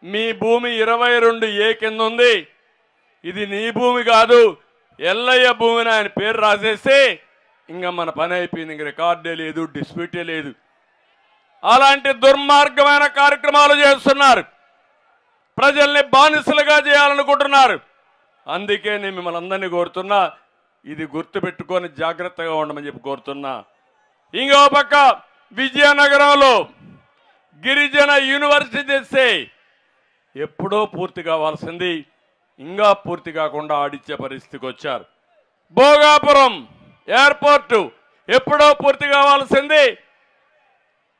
మీ భూమి 22A కింద ఉంది, ఇది నీ భూమి కాదు, ఎల్లయ్య భూమిని ఆయన పేరు రాసేస్తే ఇంకా మన పని అయిపోయింది, ఇంక రికార్డే లేదు, డిస్ప్యూటే లేదు. అలాంటి దుర్మార్గమైన కార్యక్రమాలు చేస్తున్నారు. ప్రజల్ని బానిసలుగా చేయాలనుకుంటున్నారు. అందుకే నేను మిమ్మల్ని అందరినీ కోరుతున్నా, ఇది గుర్తుపెట్టుకొని జాగ్రత్తగా ఉండమని చెప్పి కోరుతున్నా. ఇంకో పక్క విజయనగరంలో గిరిజన యూనివర్సిటీ తెస్తే ఎప్పుడో పూర్తి కావాల్సింది ఇంకా పూర్తి కాకుండా ఆడిచ్చే పరిస్థితికి వచ్చారు. భోగాపురం ఎయిర్పోర్టు ఎప్పుడో పూర్తి కావాల్సింది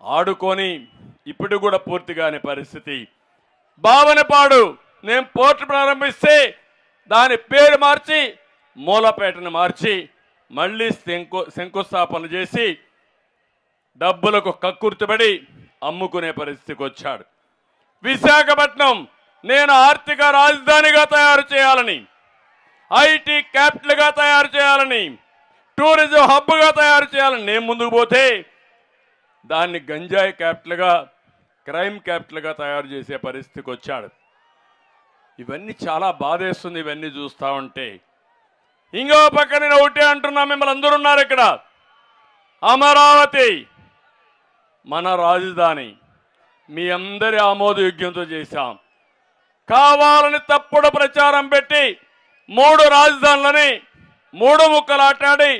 ఆడుకొని ఇప్పుడు కూడా పూర్తి కాని పరిస్థితి. బావనపాడు నేను పోర్టు ప్రారంభిస్తే దాని పేరు మార్చి మూలపేటను మార్చి మళ్ళీ శంకుస్థాపన చేసి డబ్బులకు కక్కుర్తిపడి అమ్ముకునే పరిస్థితికి వచ్చాడు. విశాఖపట్నం నేను ఆర్థిక రాజధానిగా తయారు చేయాలని, ఐటీ క్యాపిటల్గా తయారు చేయాలని, టూరిజం హబ్గా తయారు చేయాలని నేను ముందుకు పోతే దాన్ని గంజాయి క్యాపిటల్గా, క్రైమ్ క్యాపిటల్గా తయారు చేసే పరిస్థితికి వచ్చాడు. ఇవన్నీ చాలా బాధేస్తుంది ఇవన్నీ చూస్తూ ఉంటే. ఇంకో పక్క నేను ఒకటే అంటున్నా, మిమ్మల్ని అందరూ ఉన్నారు ఇక్కడ. అమరావతి మన రాజధాని, మీ అందరి ఆమోదయోగ్యంతో చేశాం. కావాలని తప్పుడు ప్రచారం పెట్టి 3 రాజధానులని 3 ముక్కలాటాడి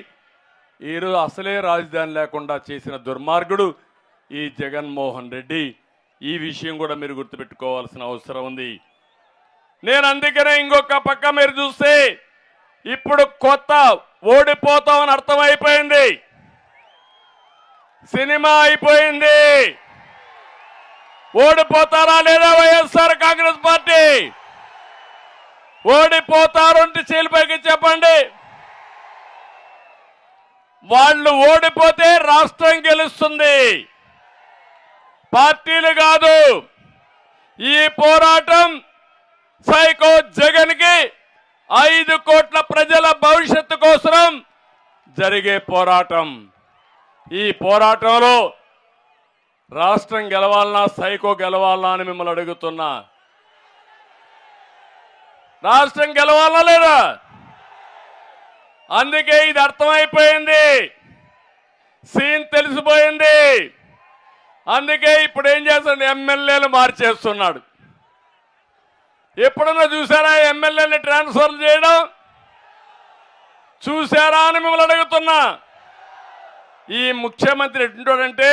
ఈరోజు అసలే రాజధాని లేకుండా చేసిన దుర్మార్గుడు ఈ జగన్మోహన్ రెడ్డి. ఈ విషయం కూడా మీరు గుర్తుపెట్టుకోవాల్సిన అవసరం ఉంది. నేను అందుకనే ఇంకొక పక్క మీరు చూస్తే ఇప్పుడు కొత్త ఓడిపోతామని అర్థమైపోయింది. సినిమా అయిపోయింది. ఓడిపోతారా లేదా వైఎస్ఆర్ కాంగ్రెస్ పార్టీ? ఓడిపోతారు అంటే చేలిపైకి చెప్పండి. వాళ్ళు ఓడిపోతే రాష్ట్రం గెలుస్తుంది, పార్టీలు కాదు. ఈ పోరాటం సైకో జగన్ కి 5 కోట్ల ప్రజల భవిష్యత్తు కోసం జరిగే పోరాటం. ఈ పోరాటంలో రాష్ట్రం గెలవాలన్నా సైకో గెలవాలన్నా అని మిమ్మల్ని అడుగుతున్నా. రాష్ట్రం గెలవాలనా లేదా? అందుకే ఇది అర్థమైపోయింది, సీన్ తెలిసిపోయింది. అందుకే ఇప్పుడు ఏం చేస్తాడు, ఎమ్మెల్యేలు మార్చేస్తున్నాడు. ఎప్పుడన్నా చూసారా ఎమ్మెల్యేని ట్రాన్స్ఫర్ చేయడం? చూసారా అని మిమ్మల్ని అడుగుతున్నా. ఈ ముఖ్యమంత్రి ఎటుంటాడంటే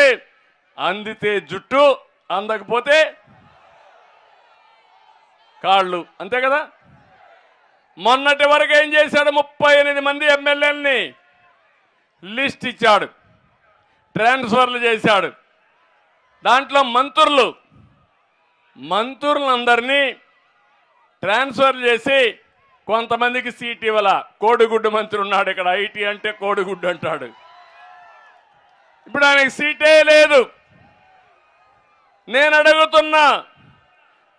అందితే జుట్టు, అందకపోతే కాళ్ళు, అంతే కదా. మొన్నటి వరకు ఏం చేశాడు, 38 మంది ఎమ్మెల్యేలని లిస్ట్ ఇచ్చాడు, ట్రాన్స్ఫర్లు చేశాడు. దాంట్లో మంత్రులందరినీ ట్రాన్స్ఫర్ చేసి కొంతమందికి సీట్ ఇవ్వాల. కోడిగుడ్డు మంత్రి ఉన్నాడు ఇక్కడ, ఐటీ అంటే కోడిగుడ్డు అంటాడు. ఇప్పుడు ఆయనకి సీటే లేదు. నేను అడుగుతున్నా,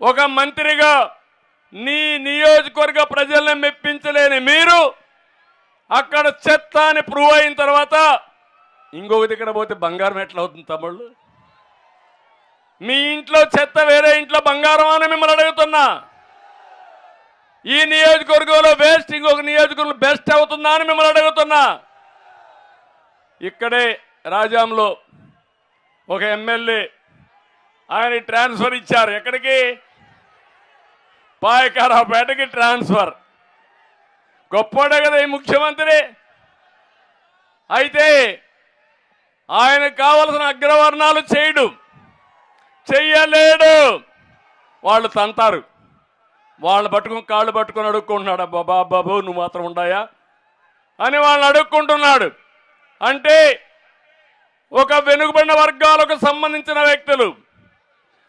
ఒక మంత్రిగా నీ నియోజకవర్గ ప్రజల్ని మెప్పించలేని మీరు అక్కడ చెత్త అని ప్రూవ్ అయిన తర్వాత ఇంకొకటి ఇక్కడ పోతే బంగారం ఎట్లా అవుతుంది తమ్ముళ్ళు? మీ ఇంట్లో చెత్త వేరే ఇంట్లో బంగారం అని మిమ్మల్ని అడుగుతున్నా. ఈ నియోజకవర్గంలో వేస్ట్ ఇంకొక నియోజకవర్గంలో బెస్ట్ అవుతుందా అని మిమ్మల్ని అడుగుతున్నా. ఇక్కడే రాజాంలో ఒక ఎమ్మెల్యే ఆయన ట్రాన్స్ఫర్ ఇచ్చారు. ఎక్కడికి? పాయకారావుపేటకి ట్రాన్స్ఫర్. గొప్పడే కదా ఈ ముఖ్యమంత్రి. అయితే ఆయనకు కావలసిన అగ్రవర్ణాలు చెయ్యలేడు. వాళ్ళు తంతారు, వాళ్ళు పట్టుకుని కాళ్ళు పట్టుకొని అడుక్కుంటున్నాడు. బాబు నువ్వు మాత్రం ఉండాయా అని వాళ్ళని అడుక్కుంటున్నాడు. అంటే ఒక వెనుకబడిన వర్గాలకు సంబంధించిన వ్యక్తులు,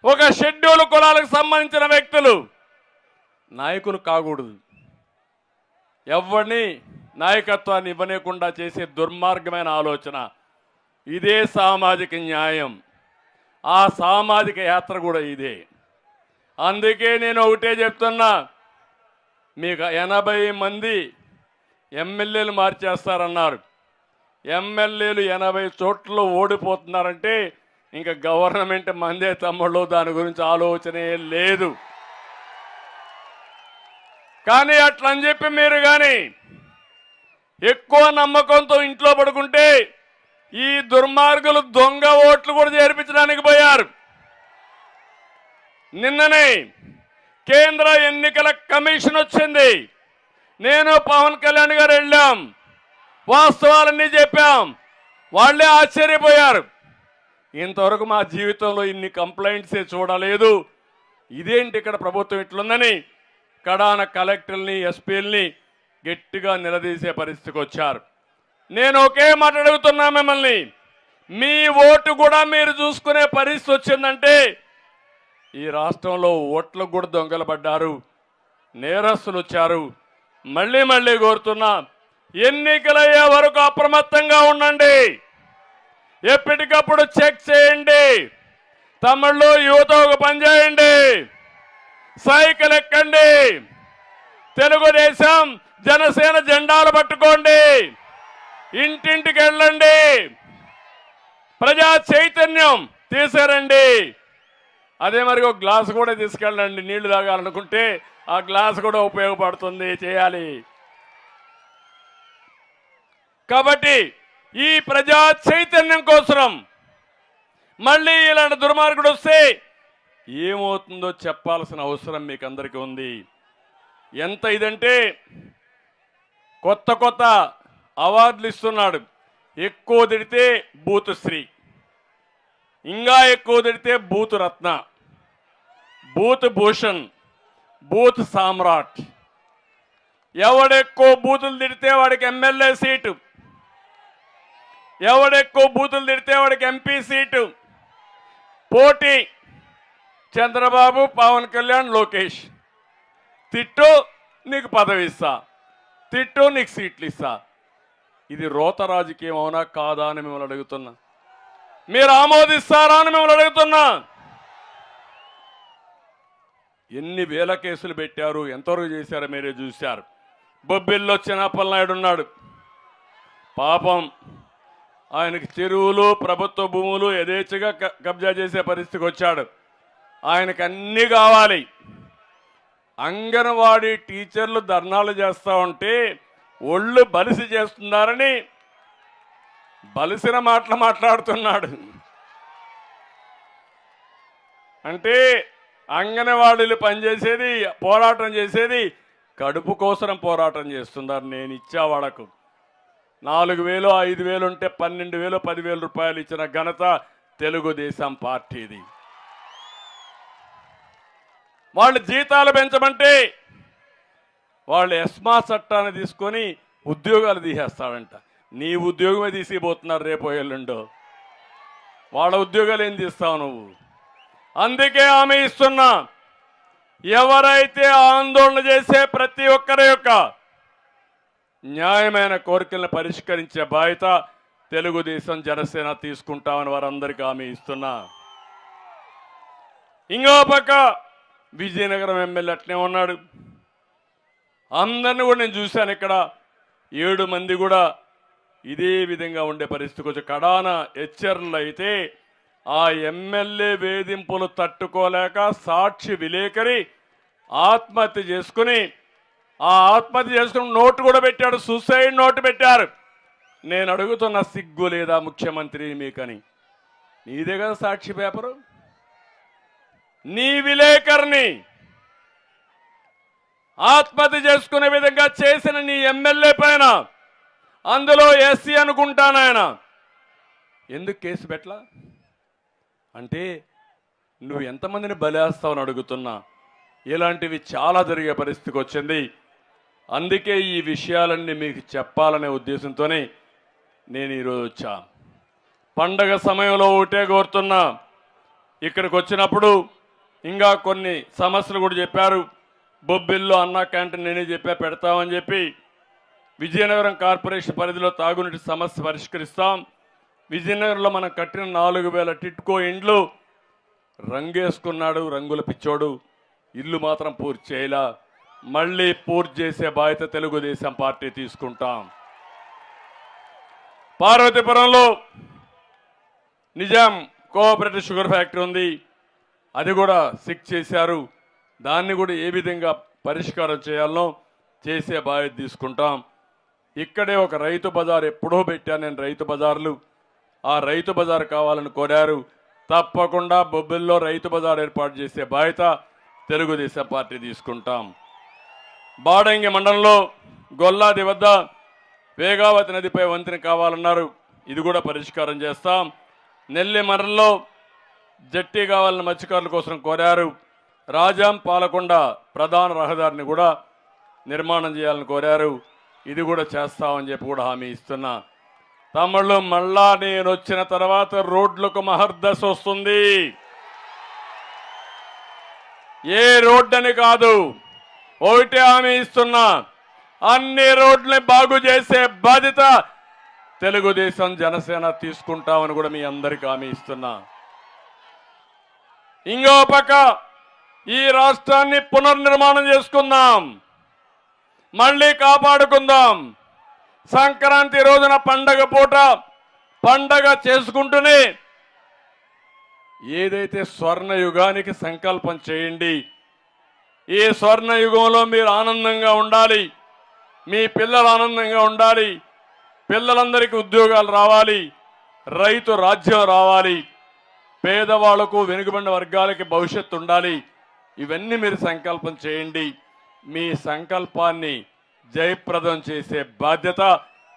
ఒక షెడ్యూల్ కులాలకు సంబంధించిన వ్యక్తులు నాయకులు కాకూడదు. ఎవరిని నాయకత్వాన్ని ఇవ్వలేకుండా చేసే దుర్మార్గమైన ఆలోచన. ఇదే సామాజిక న్యాయం, ఆ సామాజిక యాత్ర కూడా ఇదే. అందుకే నేను ఒకటే చెప్తున్నా, మీకు 80 మంది ఎమ్మెల్యేలు మార్చేస్తారన్నారు. ఎమ్మెల్యేలు 80 చోట్ల ఓడిపోతున్నారంటే ఇంకా గవర్నమెంట్ మందే తమ్ముళ్ళు, దాని గురించి ఆలోచనే లేదు. కానీ అట్లా అని చెప్పి మీరు కానీ ఎక్కువ నమ్మకంతో ఇంట్లో పడుకుంటే ఈ దుర్మార్గులు దొంగ ఓట్లు కూడా చేర్పించడానికి పోయారు. నిన్ననే కేంద్ర ఎన్నికల కమిషన్ వచ్చింది. నేను పవన్ కళ్యాణ్ గారు వెళ్ళాం, వాస్తవాలన్నీ చెప్పాం. వాళ్ళే ఆశ్చర్యపోయారు. ఇంతవరకు మా జీవితంలో ఇన్ని కంప్లైంట్సే చూడలేదు, ఇదేంటి ఇక్కడ ప్రభుత్వం ఇట్లుందని కడాన కలెక్టర్ని ఎస్పీల్ని గట్టిగా నిలదీసే పరిస్థితికి వచ్చారు. నేను ఒకే మాట అడుగుతున్నా మిమ్మల్ని, మీ ఓటు కూడా మీరు చూసుకునే పరిస్థితి వచ్చిందంటే ఈ రాష్ట్రంలో ఓట్లకు కూడా దొంగలు పడ్డారు, నేరస్తులు వచ్చారు. మళ్ళీ మళ్ళీ కోరుతున్నా, ఎన్నికలయ్యే వరకు అప్రమత్తంగా ఉండండి, ఎప్పటికప్పుడు చెక్ చేయండి. తమిళ్లో యువత ఒక పని చేయండి, సైకిల్ ఎక్కండి, తెలుగుదేశం జనసేన జెండాలు పట్టుకోండి, ఇంటింటికి వెళ్ళండి, ప్రజా చైతన్యం తీసుకురండి. అదే మరి ఒక గ్లాసు కూడా తీసుకెళ్ళండి, నీళ్లు తాగాలనుకుంటే ఆ గ్లాస్ కూడా ఉపయోగపడుతుంది, చేయాలి. కాబట్టి ఈ ప్రజా చైతన్యం కోసం మళ్ళీ ఇలాంటి దుర్మార్గుడు వస్తే ఏమవుతుందో చెప్పాల్సిన అవసరం మీకు అందరికీ ఉంది. ఎంత ఇదంటే కొత్త కొత్త అవార్డులు ఇస్తున్నాడు. ఎక్కువ తిడితే బూత్ శ్రీ, ఇంకా ఎక్కువ తిడితే బూత్ రత్న, బూత్ భూషణ్, బూత్ సామ్రాట్. ఎవడెక్కువ బూతులు తిడితే వాడికి ఎమ్మెల్యే సీటు, ఎవడెక్కువ బూతులు తిడితే వాడికి ఎంపీ సీటు. పోటీ చంద్రబాబు, పవన్ కళ్యాణ్, లోకేష్. తిట్టు నీకు పదవి ఇస్తా, తిట్టు నీకు సీట్లు ఇస్తా. ఇది రోత రాజకీయం అవునా కాదా అని మిమ్మల్ని అడుగుతున్నా. మీరు ఆమోదిస్తారా అని మిమ్మల్ని అడుగుతున్నా. ఎన్ని వేల కేసులు పెట్టారు, ఎంతవరకు చేశారో మీరే చూశారు. బొబ్బిల్లో చిన్నప్పలనాయుడు ఉన్నాడు, పాపం ఆయనకి చెరువులు, ప్రభుత్వ భూములు యథేచ్ఛగా కబ్జా చేసే పరిస్థితికి వచ్చాడు. ఆయనకు అన్నీ కావాలి. అంగన్వాడీ టీచర్లు ధర్నాలు చేస్తూ ఉంటే ఒళ్ళు బలిసి చేస్తున్నారని బలిసిన మాటలు మాట్లాడుతున్నాడు. అంటే అంగన్వాడీలు పనిచేసేది, పోరాటం చేసేది కడుపు కోసం పోరాటం చేస్తున్నారు. నేను ఇచ్చా వాళ్ళకు 4,000 5,000 ఉంటే 12,000 10,000 రూపాయలు ఇచ్చిన ఘనత తెలుగుదేశం పార్టీది. వాళ్ళు జీతాలు పెంచమంటే వాళ్ళు ఎస్మా చట్టాన్ని తీసుకొని ఉద్యోగాలు తీసేస్తాడంట. నీ ఉద్యోగమే తీసిపోతున్నారు రేపు ఎల్లుండో. వాళ్ళ ఉద్యోగాలు ఏం తీస్తావు నువ్వు? అందుకే ఆమె ఇస్తున్నా, ఎవరైతే ఆందోళన చేసే ప్రతి ఒక్కరి యొక్క న్యాయమైన కోరికలను పరిష్కరించే బాధ్యత తెలుగుదేశం జనసేన తీసుకుంటామని వారందరికీ హామీ ఇస్తున్నా. ఇంకో పక్క విజయనగరం ఎమ్మెల్యే అట్లే ఉన్నాడు. అందరిని కూడా నేను చూశాను. ఇక్కడ 7 మంది కూడా ఇదే విధంగా ఉండే పరిస్థితికి వచ్చి కడాన హెచ్చర్లు అయితే ఆ ఎమ్మెల్యే వేధింపులు తట్టుకోలేక సాక్షి విలేకరి ఆత్మహత్య చేసుకుని, ఆ ఆత్మహత్య చేసుకుని నోటు కూడా పెట్టాడు, సూసైడ్ నోటు పెట్టారు. నేను అడుగుతున్న సిగ్గు లేదా ముఖ్యమంత్రి మీకని? నీదే కదా సాక్షి పేపరు. నీ విలేకరిని ఆత్మహత్య చేసుకునే విధంగా చేసిన నీ ఎమ్మెల్యే పైన, అందులో ఎస్సీ అనుకుంటానాయన, ఎందుకు కేసు పెట్టలా? అంటే నువ్వు ఎంతమందిని బలేస్తావని అడుగుతున్నా. ఇలాంటివి చాలా జరిగే పరిస్థితికి వచ్చింది. అందుకే ఈ విషయాలన్నీ మీకు చెప్పాలనే ఉద్దేశంతోనే నేను ఈరోజు వచ్చా. పండగ సమయంలో ఒకటే కోరుతున్నా, ఇక్కడికి వచ్చినప్పుడు ఇంకా కొన్ని సమస్యలు కూడా చెప్పారు. బొబ్బిల్లో అన్నా క్యాంటీన్ నేనే చెప్పా పెడతామని చెప్పి, విజయనగరం కార్పొరేషన్ పరిధిలో తాగునీటి సమస్య పరిష్కరిస్తాం. విజయనగరంలో మనం కట్టిన 4,000 టిట్కో ఇండ్లు రంగేసుకున్నాడు రంగుల పిచ్చోడు, ఇల్లు మాత్రం పూర్తి చేయలా. మళ్ళీ పూర్తి చేసే బాధ్యత తెలుగుదేశం పార్టీ తీసుకుంటాం. పార్వతీపురంలో నిజాం కోఆపరేటివ్ షుగర్ ఫ్యాక్టరీ ఉంది, అది కూడా సిక్ చేశారు. దాన్ని కూడా ఏ విధంగా పరిష్కారం చేయాలనో చేసే బాధ్యత తీసుకుంటాం. ఇక్కడే ఒక రైతు బజార్ ఎప్పుడో పెట్టాను నేను, రైతు బజార్లు. ఆ రైతు బజార్ కావాలని కోరారు. తప్పకుండా బొబ్బిల్లో రైతు బజార్ ఏర్పాటు చేసే బాధ్యత తెలుగుదేశం పార్టీ తీసుకుంటాం. బాడంగి మండలంలో గొల్లాది వద్ద వేగావతి నదిపై వంతెన కావాలన్నారు, ఇది కూడా పరిష్కారం చేస్తాం. నెల్లి మండలంలో జట్టి కావాలని మత్స్యకారుల కోసం కోరారు. రాజాం పాలకొండ ప్రధాన రహదారిని కూడా నిర్మాణం చేయాలని కోరారు, ఇది కూడా చేస్తామని చెప్పి కూడా హామీ ఇస్తున్నా. తమ్ముళ్ళు, మళ్ళా నేను వచ్చిన తర్వాత రోడ్లకు మహర్దశ వస్తుంది. ఏ రోడ్డని కాదు, ఒకటి హామీ ఇస్తున్నా, అన్ని రోడ్లని బాగు చేసే బాధ్యత తెలుగుదేశం జనసేన తీసుకుంటామని కూడా మీ అందరికీ హామీ ఇస్తున్నా. ఇంకో పక్క ఈ రాష్ట్రాన్ని పునర్నిర్మాణం చేసుకుందాం, మళ్ళీ కాపాడుకుందాం. సంక్రాంతి రోజున పండగ పూట పండగ చేసుకుంటూనే ఏదైతే స్వర్ణ యుగానికి సంకల్పం చేయండి. ఈ స్వర్ణ యుగంలో మీరు ఆనందంగా ఉండాలి, మీ పిల్లలు ఆనందంగా ఉండాలి, పిల్లలందరికీ ఉద్యోగాలు రావాలి, రైతు రాజ్యం రావాలి, పేదవాళ్లకు వెనుకబడిన వర్గాలకి భవిష్యత్తు ఉండాలి. ఇవన్నీ మీరు సంకల్పం చేయండి. మీ సంకల్పాన్ని జయప్రదం చేసే బాధ్యత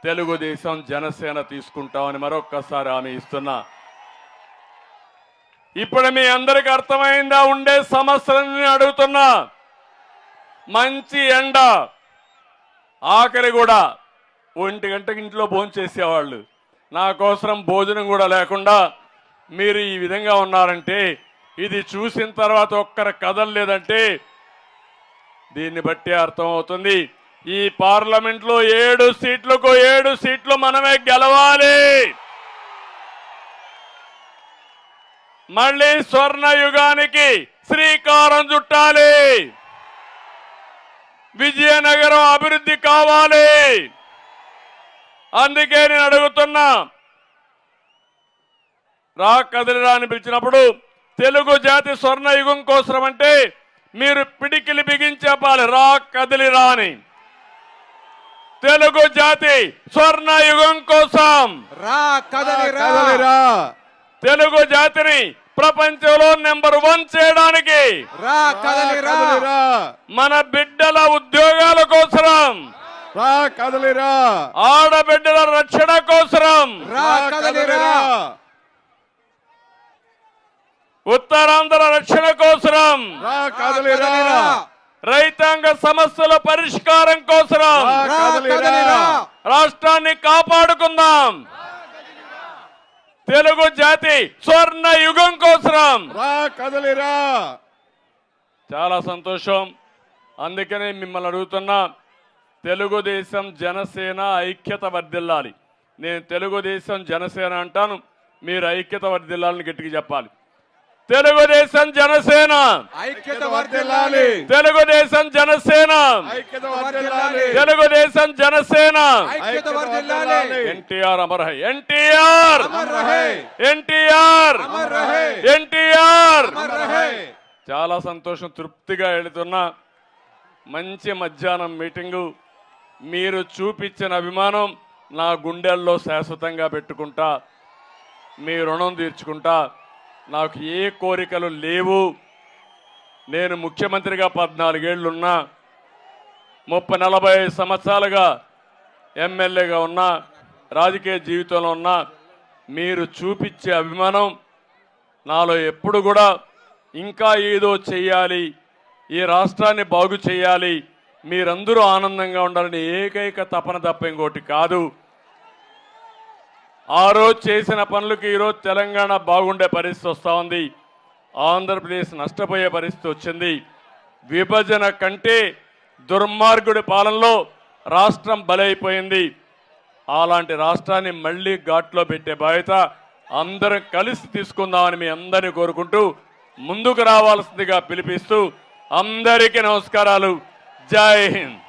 తెలుగుదేశం జనసేన తీసుకుంటామని మరొక్కసారి హామీ ఇస్తున్నా. ఇప్పుడు మీ అందరికీ అర్థమైందా ఉండే సమస్యలని అడుగుతున్నా. మంచి ఎండ, ఆఖరి కూడా 1 గంటకి ఇంట్లో భోజనం చేసేవాళ్ళు, నా కోసం భోజనం కూడా లేకుండా మీరు ఈ విధంగా ఉన్నారంటే, ఇది చూసిన తర్వాత ఒక్కరు కదలలేదంటే దీన్ని బట్టి అర్థమవుతుంది. ఈ పార్లమెంట్లో 7 సీట్లకు 7 సీట్లు మనమే గెలవాలి. మళ్ళీ స్వర్ణ యుగానికి శ్రీకారం చుట్టాలి. విజయనగరం అభివృద్ధి కావాలి. అందుకే నేను అడుగుతున్నా, రా కదిలిరా అని పిలిచినప్పుడు తెలుగు జాతి స్వర్ణ యుగం కోసం అంటే మీరు పిడికిలి బిగించాలి, రా కదిలిరా అని. తెలుగు జాతి స్వర్ణ యుగం కోసం రా కదిలిరా, తెలుగు జాతిని ప్రపంచంలో నెంబర్ 1 చేయడానికి రా కదిలిరా, మన బిడ్డల ఉద్యోగాల కోసం రా కదిలిరా, ఆడబిడ్డల రక్షణ కోసం రా కదిలిరా, ఉత్తరాంధ్ర రక్షణ కోసం రా కదిలిరా, రైతాంగ సమస్యల పరిష్కారం కోసం రా కదిలిరా, రాష్ట్రాన్ని కాపాడుకుందాం. తెలుగు జాతి స్వర్ణ యుగం కోసం రా కదిలిరా. చాలా సంతోషం. అందుకనే మిమ్మల్ని అడుగుతున్నా, తెలుగుదేశం జనసేన ఐక్యత వర్ధిల్లాలి. నేను తెలుగుదేశం జనసేన అంటాను, మీరు ఐక్యత వర్ధిల్లాలని గట్టిగా చెప్పాలి. తెలుగుదేశం జనసేన ఐక్యత వర్ధిల్లాలి, తెలుగుదేశం జనసేన ఐక్యత వర్ధిల్లాలి, తెలుగుదేశం జనసేన ఐక్యత వర్ధిల్లాలి. ఎన్టీఆర్ అమర్ హై, ఎన్టీఆర్ అమర్ రహే, ఎన్టీఆర్ అమర్ రహే, ఎన్టీఆర్. అమర్ రహే. చాలా సంతోషం, తృప్తిగా వెళుతున్నా. మంచి మధ్యాహ్నం మీటింగు. మీరు చూపించిన అభిమానం నా గుండెల్లో శాశ్వతంగా పెట్టుకుంటా, మీ రుణం తీర్చుకుంటా. నాకు ఏ కోరికలు లేవు. నేను ముఖ్యమంత్రిగా 14 ఏళ్లున్నా, 30-40 సంవత్సరాలుగా ఎమ్మెల్యేగా ఉన్నా, రాజకీయ జీవితంలో ఉన్నా. మీరు చూపించే అభిమానం నాలో ఎప్పుడు కూడా ఇంకా ఏదో చెయ్యాలి, ఈ రాష్ట్రాన్ని బాగు చేయాలి, మీరందరూ ఆనందంగా ఉండాలని ఏకైక తపన తప్ప ఇంకోటి కాదు. ఆ రోజు చేసిన పనులకు ఈరోజు తెలంగాణ బాగుండే పరిస్థితి వస్తూ ఉంది, ఆంధ్రప్రదేశ్ నష్టపోయే పరిస్థితి వచ్చింది. విభజన కంటే దుర్మార్గుడి పాలనలో రాష్ట్రం బలైపోయింది. అలాంటి రాష్ట్రాన్ని మళ్ళీ ఘాట్లో పెట్టే బాధ్యత అందరం కలిసి తీసుకుందామని మీ అందరినీ కోరుకుంటూ ముందుకు రావాల్సిందిగా పిలిపిస్తూ అందరికీ నమస్కారాలు. జై హింద్.